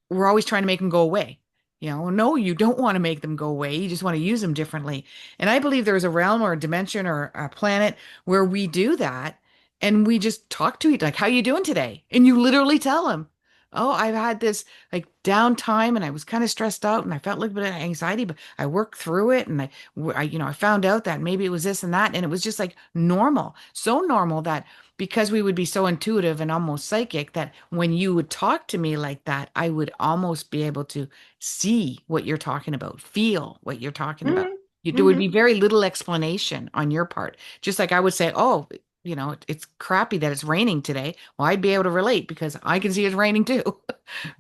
we're always trying to make them go away. No, you don't want to make them go away. You just want to use them differently. And I believe there's a realm or a dimension or a planet where we do that and we just talk to each like, how you doing today? And you literally tell them, oh, I've had this like downtime and I was kind of stressed out and I felt a little bit of anxiety, but I worked through it and I found out that maybe it was this and that. And it was just like normal, so normal that because we would be so intuitive and almost psychic that when you would talk to me like that, I would almost be able to see what you're talking about, feel what you're talking about. Hmm. There would Hmm. be very little explanation on your part. Just like I would say, oh, it's crappy that it's raining today. Well, I'd be able to relate because I can see it's raining too,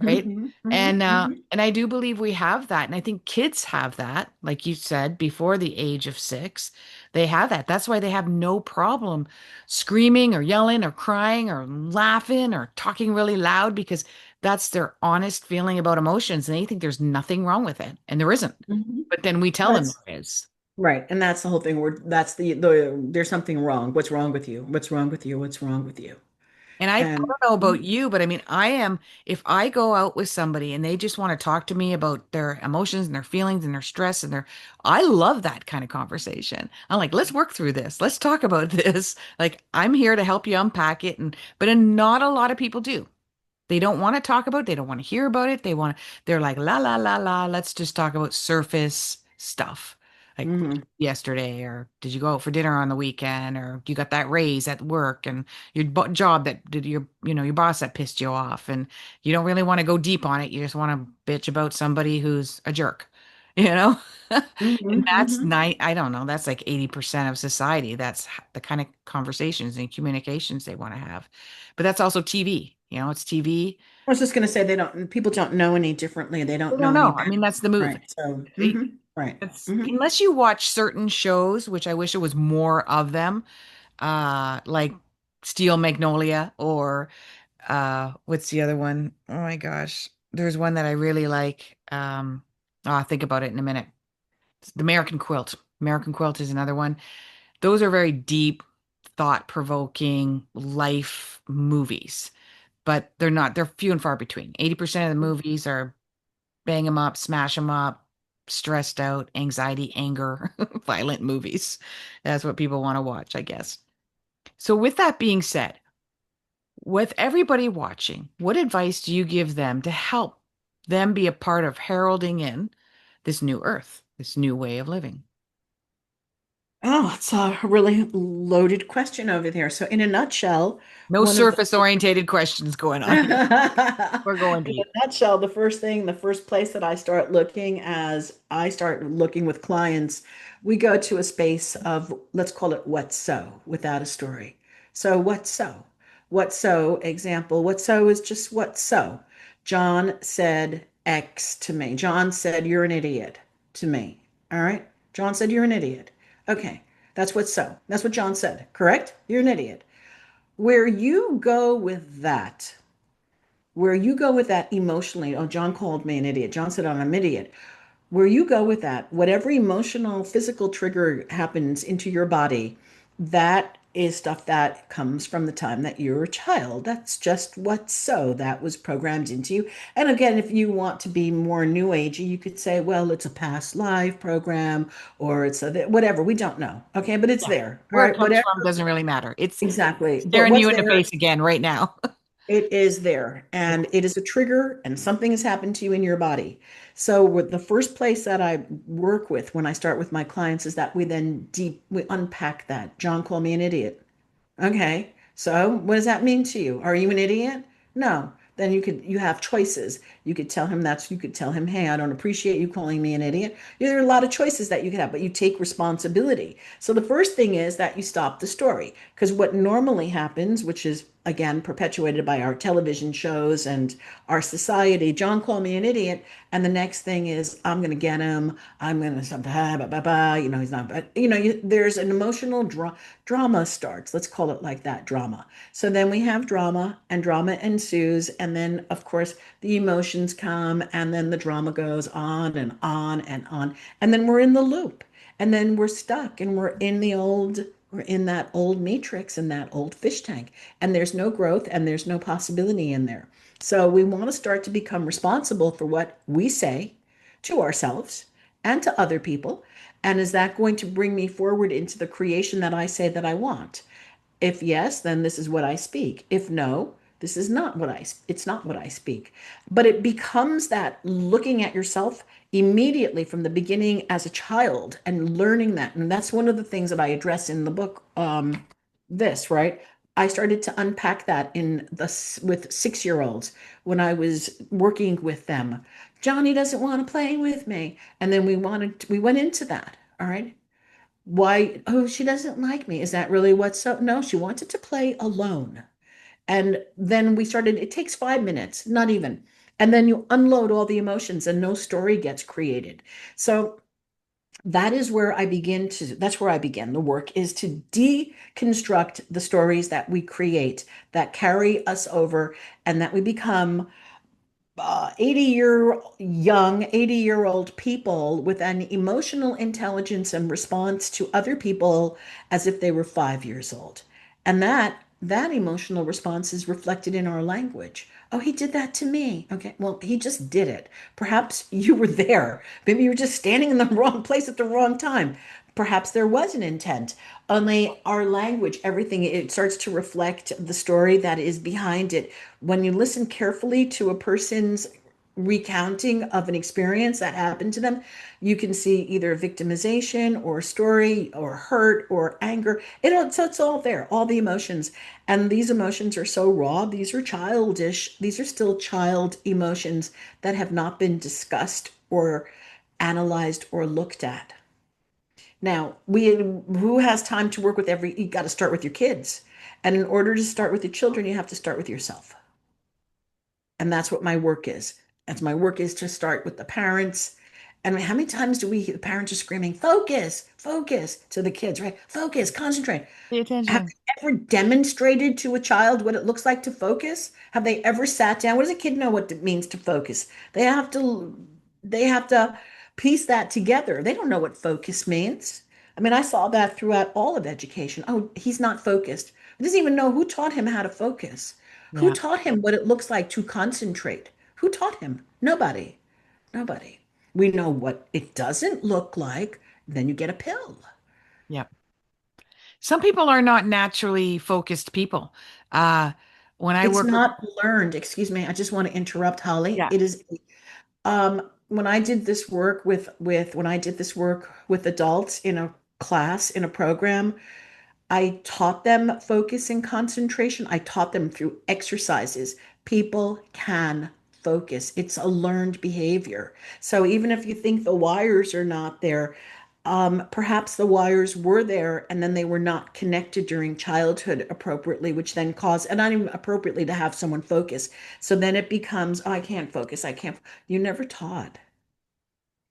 right? Hmm. And Hmm. I do believe we have that. And I think kids have that, like you said, before the age of 6. They have that. That's why they have no problem screaming or yelling or crying or laughing or talking really loud because that's their honest feeling about emotions. And they think there's nothing wrong with it. And there isn't. Hmm. But then we tell them That's there is. right. And that's the whole thing. That's the there's something wrong. What's wrong with you? What's wrong with you? What's wrong with you? And I And don't know about you, but I mean, if I go out with somebody and they just want to talk to me about their emotions and their feelings and their stress and I love that kind of conversation. I'm like, let's work through this. Let's talk about this. Like, I'm here to help you unpack it. But not a lot of people do. They don't want to talk about it. They don't want to hear about it. They're like, la, la, la, la. Let's just talk about surface stuff. Like Mhm. yesterday, or did you go out for dinner on the weekend, or you got that raise at work and your job that did your boss that pissed you off. And you don't really want to go deep on it. You just want to bitch about somebody who's a jerk, you know? Mhm. And that's Mhm. night. I don't know. That's like 80% of society. That's the kind of conversations and communications they want to have. But that's also TV. It's TV. I was just going to say people don't know any differently. They They don't don't know any know. I better. mean, that's the move. Right. So, It- right. it's Hmm. unless you watch certain shows, which I wish it was more of them, like Steel Magnolia or what's the other one? Oh my gosh. There's one that I really like. I'll think about it in a minute. The American Quilt. American Quilt is another one. Those are very deep, thought-provoking life movies, but they're few and far between. 80% of the movies are bang 'em up, smash 'em up, stressed out, anxiety, anger, violent movies. That's what people want to watch, I guess. So with that being said, with everybody watching, what advice do you give them to help them be a part of heralding in this new earth, this new way of living? Oh, it's a really loaded question over there. So, in a nutshell, No one of the surface orientated questions going on here. in We're going a deep. nutshell, the first place that I start looking with clients, we go to a space of, let's call it what so, without a story. So what so? What so, example, what so is just what so. John said X to me. John said, you're an idiot to me. All right. John said, you're an idiot. Okay. That's what so. That's what John said. Correct? You're an idiot. Where you go with that where you go with that emotionally, oh, John called me an idiot. John said I'm an idiot. Where you go with that, whatever emotional, physical trigger happens into your body, that is stuff that comes from the time that you're a child. That's just what so that was programmed into you. And again, if you want to be more new agey, you could say, well, it's a past life program or it's whatever. We don't know. Okay, but it's Yeah. there. All Where it right, comes whatever. from doesn't really matter. It's Exactly. But staring what's you in the there face again right now. it is there, Yeah. and it is a trigger, and something has happened to you in your body. So, with the first place that I work with when I start with my clients is that we unpack that. John called me an idiot. Okay, so what does that mean to you? Are you an idiot? No. Then you have choices. You could tell him, hey, I don't appreciate you calling me an idiot. There are a lot of choices that you could have, but you take responsibility. So the first thing is that you stop the story. Because what normally happens, which is again, perpetuated by our television shows and our society. John called me an idiot, and the next thing is, I'm going to get him. I'm going to blah, blah, blah, blah. He's not, but there's an emotional drama starts. Let's call it like that, drama. So then we have drama, and drama ensues, and then of course the emotions come, and then the drama goes on and on and on, and then we're in the loop, and then we're stuck, and we're in that old matrix, in that old fish tank, and there's no growth and there's no possibility in there. So we want to start to become responsible for what we say to ourselves and to other people. And is that going to bring me forward into the creation that I say that I want? If yes, then this is what I speak. If no, this is not what it's not what I speak. But it becomes that looking at yourself immediately from the beginning as a child and learning that. And that's one of the things that I address in the book. This, right? I started to unpack that with 6-year-olds when I was working with them. Johnny doesn't want to play with me. And then we went into that. All right. Why? Oh, she doesn't like me. Is that really what's up? No, she wanted to play alone. And then we started, it takes 5 minutes, not even. And then you unload all the emotions and no story gets created. So that's where I begin. The work is to deconstruct the stories that we create that carry us over and that we become 80-year-old people with an emotional intelligence and response to other people as if they were 5 years old. And that emotional response is reflected in our language. Oh, he did that to me. Okay, well, he just did it. Perhaps you were there. Maybe you were just standing in the wrong place at the wrong time. Perhaps there was an intent. Only our language, everything, it starts to reflect the story that is behind it. When you listen carefully to a person's recounting of an experience that happened to them, you can see either victimization or story or hurt or anger. It's all there, all the emotions. And these emotions are so raw. These are childish. These are still child emotions that have not been discussed or analyzed or looked at. Now, who has time to work with you got to start with your kids. And in order to start with your children, you have to start with yourself. And that's what my work is. That's my work is to start with the parents. And how many times do the parents are screaming, focus, focus to the kids, right? Focus, concentrate. Pay Have attention. they ever demonstrated to a child what it looks like to focus? Have they ever sat down? What does a kid know what it means to focus? They have to piece that together. They don't know what focus means. I mean, I saw that throughout all of education. Oh, he's not focused. He doesn't even know who taught him how to focus. Who Yeah. taught him what it looks like to concentrate? Who taught him? Nobody. Nobody. We know what it doesn't look like. Then you get a pill. Yeah. Some people are not naturally focused people. Uh, when I It's work with, not learned. Excuse me. I just want to interrupt, Holly. yeah, It is when I did this work with adults in a class in a program, I taught them focus and concentration. I taught them through exercises. People can focus. It's a learned behavior. So even if you think the wires are not there, perhaps the wires were there and then they were not connected during childhood appropriately, which then caused, and not even appropriately to have someone focus. So then it becomes, oh, I can't focus. I can't. You never taught.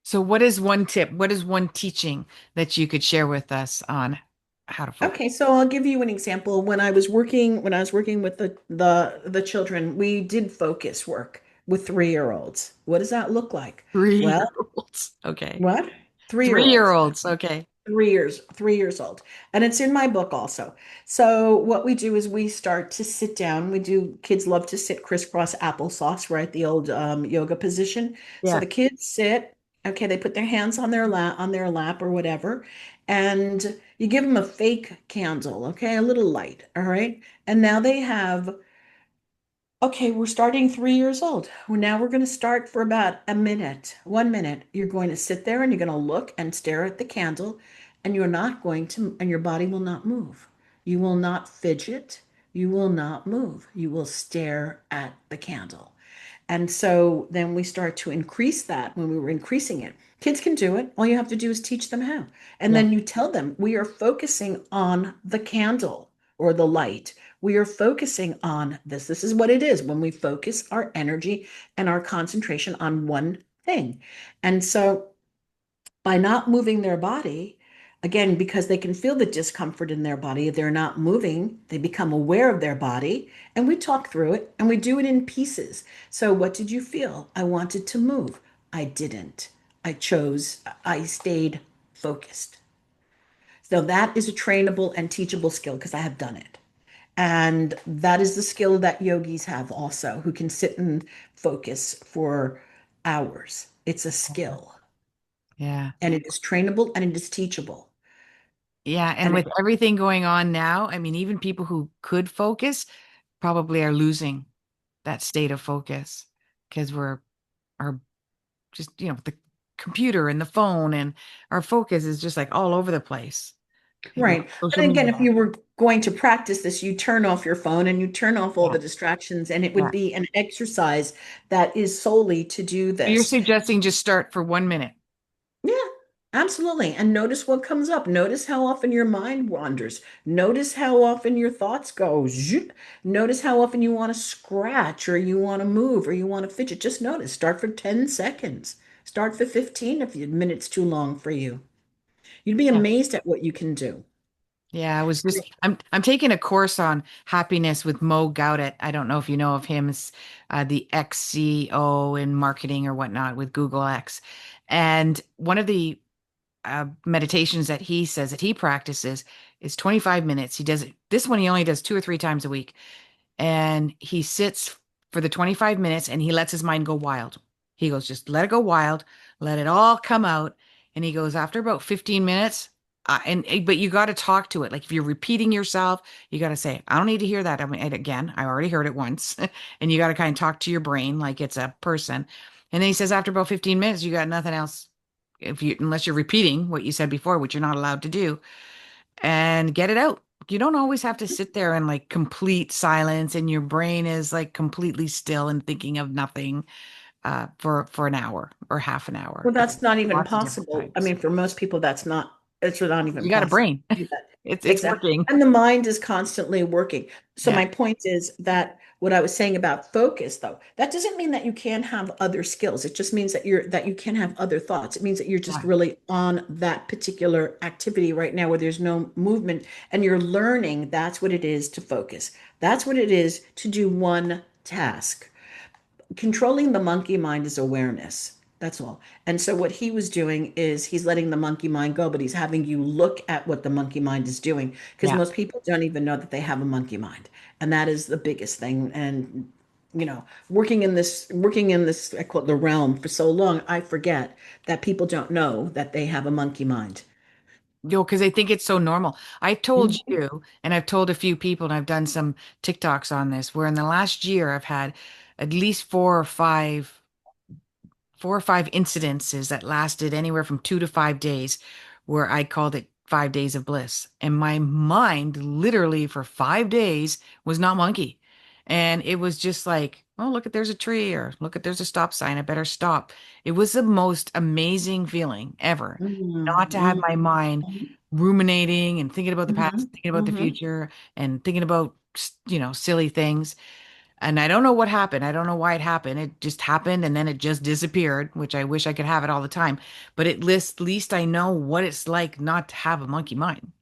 so what is one tip? What is one teaching that you could share with us on how to focus? Okay, so I'll give you an example. When I was working with the children, we did focus work with 3-year-olds. What does that look like? Well, 3 year olds. Okay. what? 3-year-olds. 3 year olds. Okay. 3 years old. And it's in my book also. So what we do is we start to sit down. Kids love to sit crisscross applesauce, right? The old yoga position. So Yeah. the kids sit, okay, they put their hands on their lap or whatever, and you give them a fake candle, okay, a little light, all right? And now they have Okay, we're starting 3 years old. Now we're going to start for about a minute, 1 minute. You're going to sit there and you're going to look and stare at the candle, and and your body will not move. You will not fidget. You will not move. You will stare at the candle. And so then we start to increase that when we were increasing it. Kids can do it. All you have to do is teach them how. And Yeah. then you tell them we are focusing on the candle or the light. We are focusing on this. This is what it is when we focus our energy and our concentration on one thing. And so by not moving their body, again, because they can feel the discomfort in their body, they're not moving, they become aware of their body, and we talk through it and we do it in pieces. So, what did you feel? I wanted to move. I didn't. I stayed focused. So, that is a trainable and teachable skill because I have done it. And that is the skill that yogis have also, who can sit and focus for hours. It's a skill Yeah. and it is trainable and it is teachable. Yeah. And And with everything going on now, I mean, even people who could focus probably are losing that state of focus because are just, the computer and the phone and our focus is just like all over the place. right. Social But again, media. if you were going to practice this, you turn off your phone and you turn off all Yeah. the distractions, and it would Yeah. be an exercise that is solely to do So you're this. suggesting just start for 1 minute. Yeah, absolutely. And notice what comes up. Notice how often your mind wanders. Notice how often your thoughts go. Zoop. Notice how often you want to scratch or you want to move or you want to fidget. Just notice. Start for 10 seconds. Start for 15 if the minute's too long for you. You'd be Yeah. amazed at what you can do. Yeah, I was just I'm taking a course on happiness with Mo Gaudet. I don't know if you know of him, as the ex-CEO in marketing or whatnot with Google X. And one of the meditations that he says that he practices is 25 minutes. He does it. This one he only does 2 or 3 times a week, and he sits for the 25 minutes and he lets his mind go wild. He goes, just let it go wild, let it all come out. And he goes, after about 15 minutes, but you got to talk to it. Like if you're repeating yourself, you got to say, I don't need to hear that. I mean, again, I already heard it once. And you got to kind of talk to your brain like it's a person. And then he says, after about 15 minutes, you got nothing else. Unless you're repeating what you said before, which you're not allowed to do, and get it out. You don't always have to sit there in like complete silence and your brain is like completely still and thinking of nothing for an hour or half an hour. Well, that's not even Lots of different possible. I types. mean, for most people, it's not even You got a possible brain. to do that. It's Exactly. working. And the mind is constantly working. So Yeah. my point is that what I was saying about focus, though, that doesn't mean that you can't have other skills. It just means that you can have other thoughts. It means that you're just Yeah. really on that particular activity right now where there's no movement and you're learning that's what it is to focus. That's what it is to do one task. Controlling the monkey mind is awareness. That's all. And so what he was doing is he's letting the monkey mind go, but he's having you look at what the monkey mind is doing because Yeah. most people don't even know that they have a monkey mind. And that is the biggest thing. And working in this, I call it the realm for so long, I forget that people don't know that they have a monkey mind. Because I think it's so normal. I've told Mhm. you, and I've told a few people, and I've done some TikToks on this, where in the last year I've had at least four or five incidences that lasted anywhere from 2 to 5 days, where I called it 5 days of bliss. And my mind literally for 5 days was not monkey. And it was just like, oh, look at there's a tree, or look at there's a stop sign. I better stop. It was the most amazing feeling ever, not to have Mhm. my mind ruminating and thinking about the past, Mhm. thinking about the Mhm. future, and thinking about, silly things. And I don't know what happened. I don't know why it happened. It just happened and then it just disappeared, which I wish I could have it all the time. But at least I know what it's like not to have a monkey mind.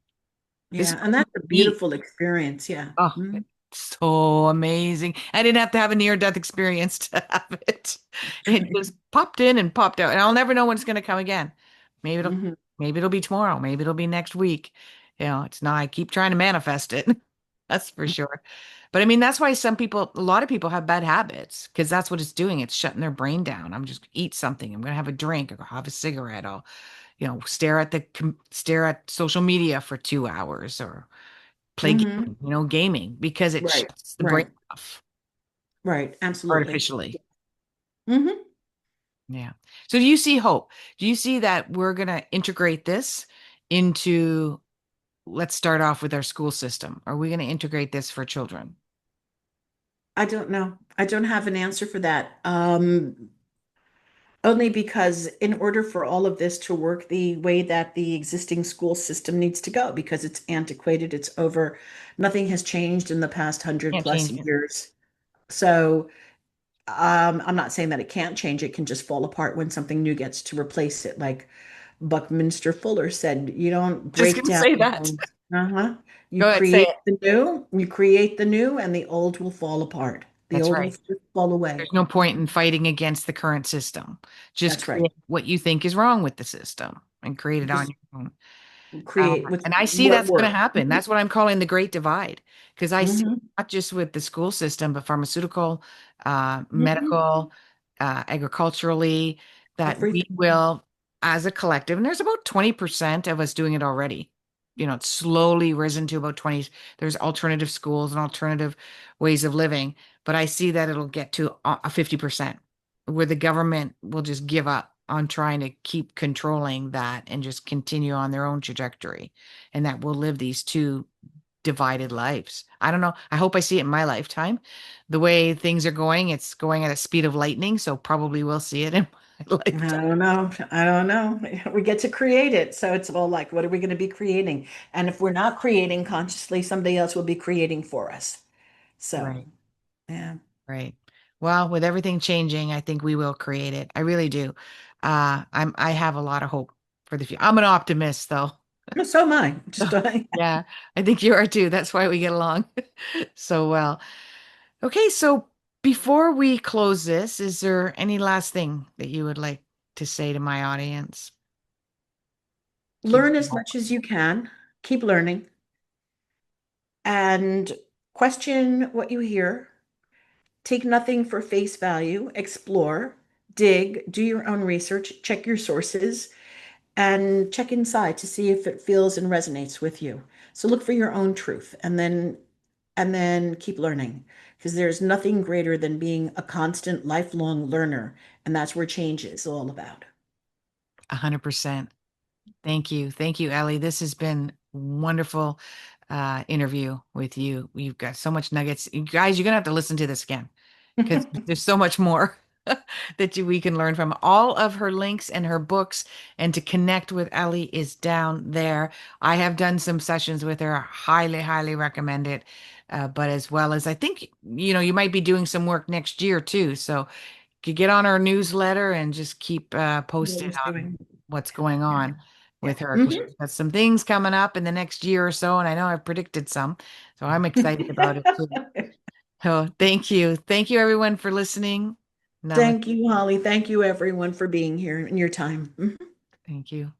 This is Yeah, and that's a neat. beautiful experience. Yeah. Oh, Mhm. it's so amazing. I didn't have to have a near-death experience to have it. It just popped in and popped out. And I'll never know when it's going to come again. Maybe it'll Mhm. maybe it'll be tomorrow. Maybe it'll be next week. It's not, I keep trying to manifest it. That's for sure. But I mean, that's why a lot of people have bad habits because that's what it's doing. It's shutting their brain down. I'm just eat something. I'm going to have a drink or have a cigarette. I'll, stare at social media for 2 hours or play, Mhm. gaming because it Right, shuts the brain right, off right. Absolutely. artificially. Hmm. Yeah. So do you see hope? Do you see that we're going to integrate this into, let's start off with our school system? Are we going to integrate this for children? I don't know. I don't have an answer for that. Only because in order for all of this to work the way that the existing school system needs to go, because it's antiquated, it's over, nothing has changed in the past hundred Can't plus change it. years. So I'm not saying that it can't change, it can just fall apart when something new gets to replace it. Like Buckminster Fuller said, you don't Just break gonna down say the that. old. Uh-huh. You Go ahead, say create it. the new, you create the new, and the old will fall apart. The That's old will right. just fall away. There's no point Mhm. in fighting against the current system. Just That's right. create what you think is wrong with the system and create it on Just your own. create with And I see what that's going to works. happen. That's what I'm calling the Great Divide, because I see Hmm. not just with the school system, but pharmaceutical, Hmm. medical, agriculturally, that we Everything. will, as a collective, and there's about 20% of us doing it already. It's slowly risen to about 20. There's alternative schools and alternative ways of living, but I see that it'll get to a 50% where the government will just give up on trying to keep controlling that and just continue on their own trajectory, and that we'll live these two divided lives. I don't know. I hope I see it in my lifetime. The way things are going, it's going at a speed of lightning, so probably we'll see it in my I lifetime. don't know. I don't know. We get to create it. So it's all like, what are we going to be creating? And if we're not creating consciously, somebody else will be creating for us. So, Right, yeah. right. Well, with everything changing, I think we will create it. I really do. I have a lot of hope for the future. I'm an optimist though. Well, so am I. Just Yeah, I think you are too. That's why we get along so well. Okay, so before we close this, is there any last thing that you would like to say to my audience? Give learn them as hope. much as you can. Keep learning and question what you hear. Take nothing for face value. Explore, dig, do your own research, check your sources, and check inside to see if it feels and resonates with you. So look for your own truth and then keep learning because there's nothing greater than being a constant lifelong learner, and that's where change is all about. 100%. Thank you. Thank you, Ellie. This has been wonderful interview with you. You've got so much nuggets. You guys, you're gonna have to listen to this again because there's so much more that we can learn from. All of her links and her books and to connect with Ellie is down there. I have done some sessions with her. Highly, highly recommend it. But as well as I think, you might be doing some work next year too. So could get on our newsletter and just keep posted Always on doing. what's going Yeah. on Yeah. with her because Hmm. she's got some things coming up in the next year or so, and I know I've predicted some, so I'm excited about it too. So thank you everyone for listening. Namaste. Thank you, Holly. Thank you, everyone, for being here and your time. Mhm. Thank you.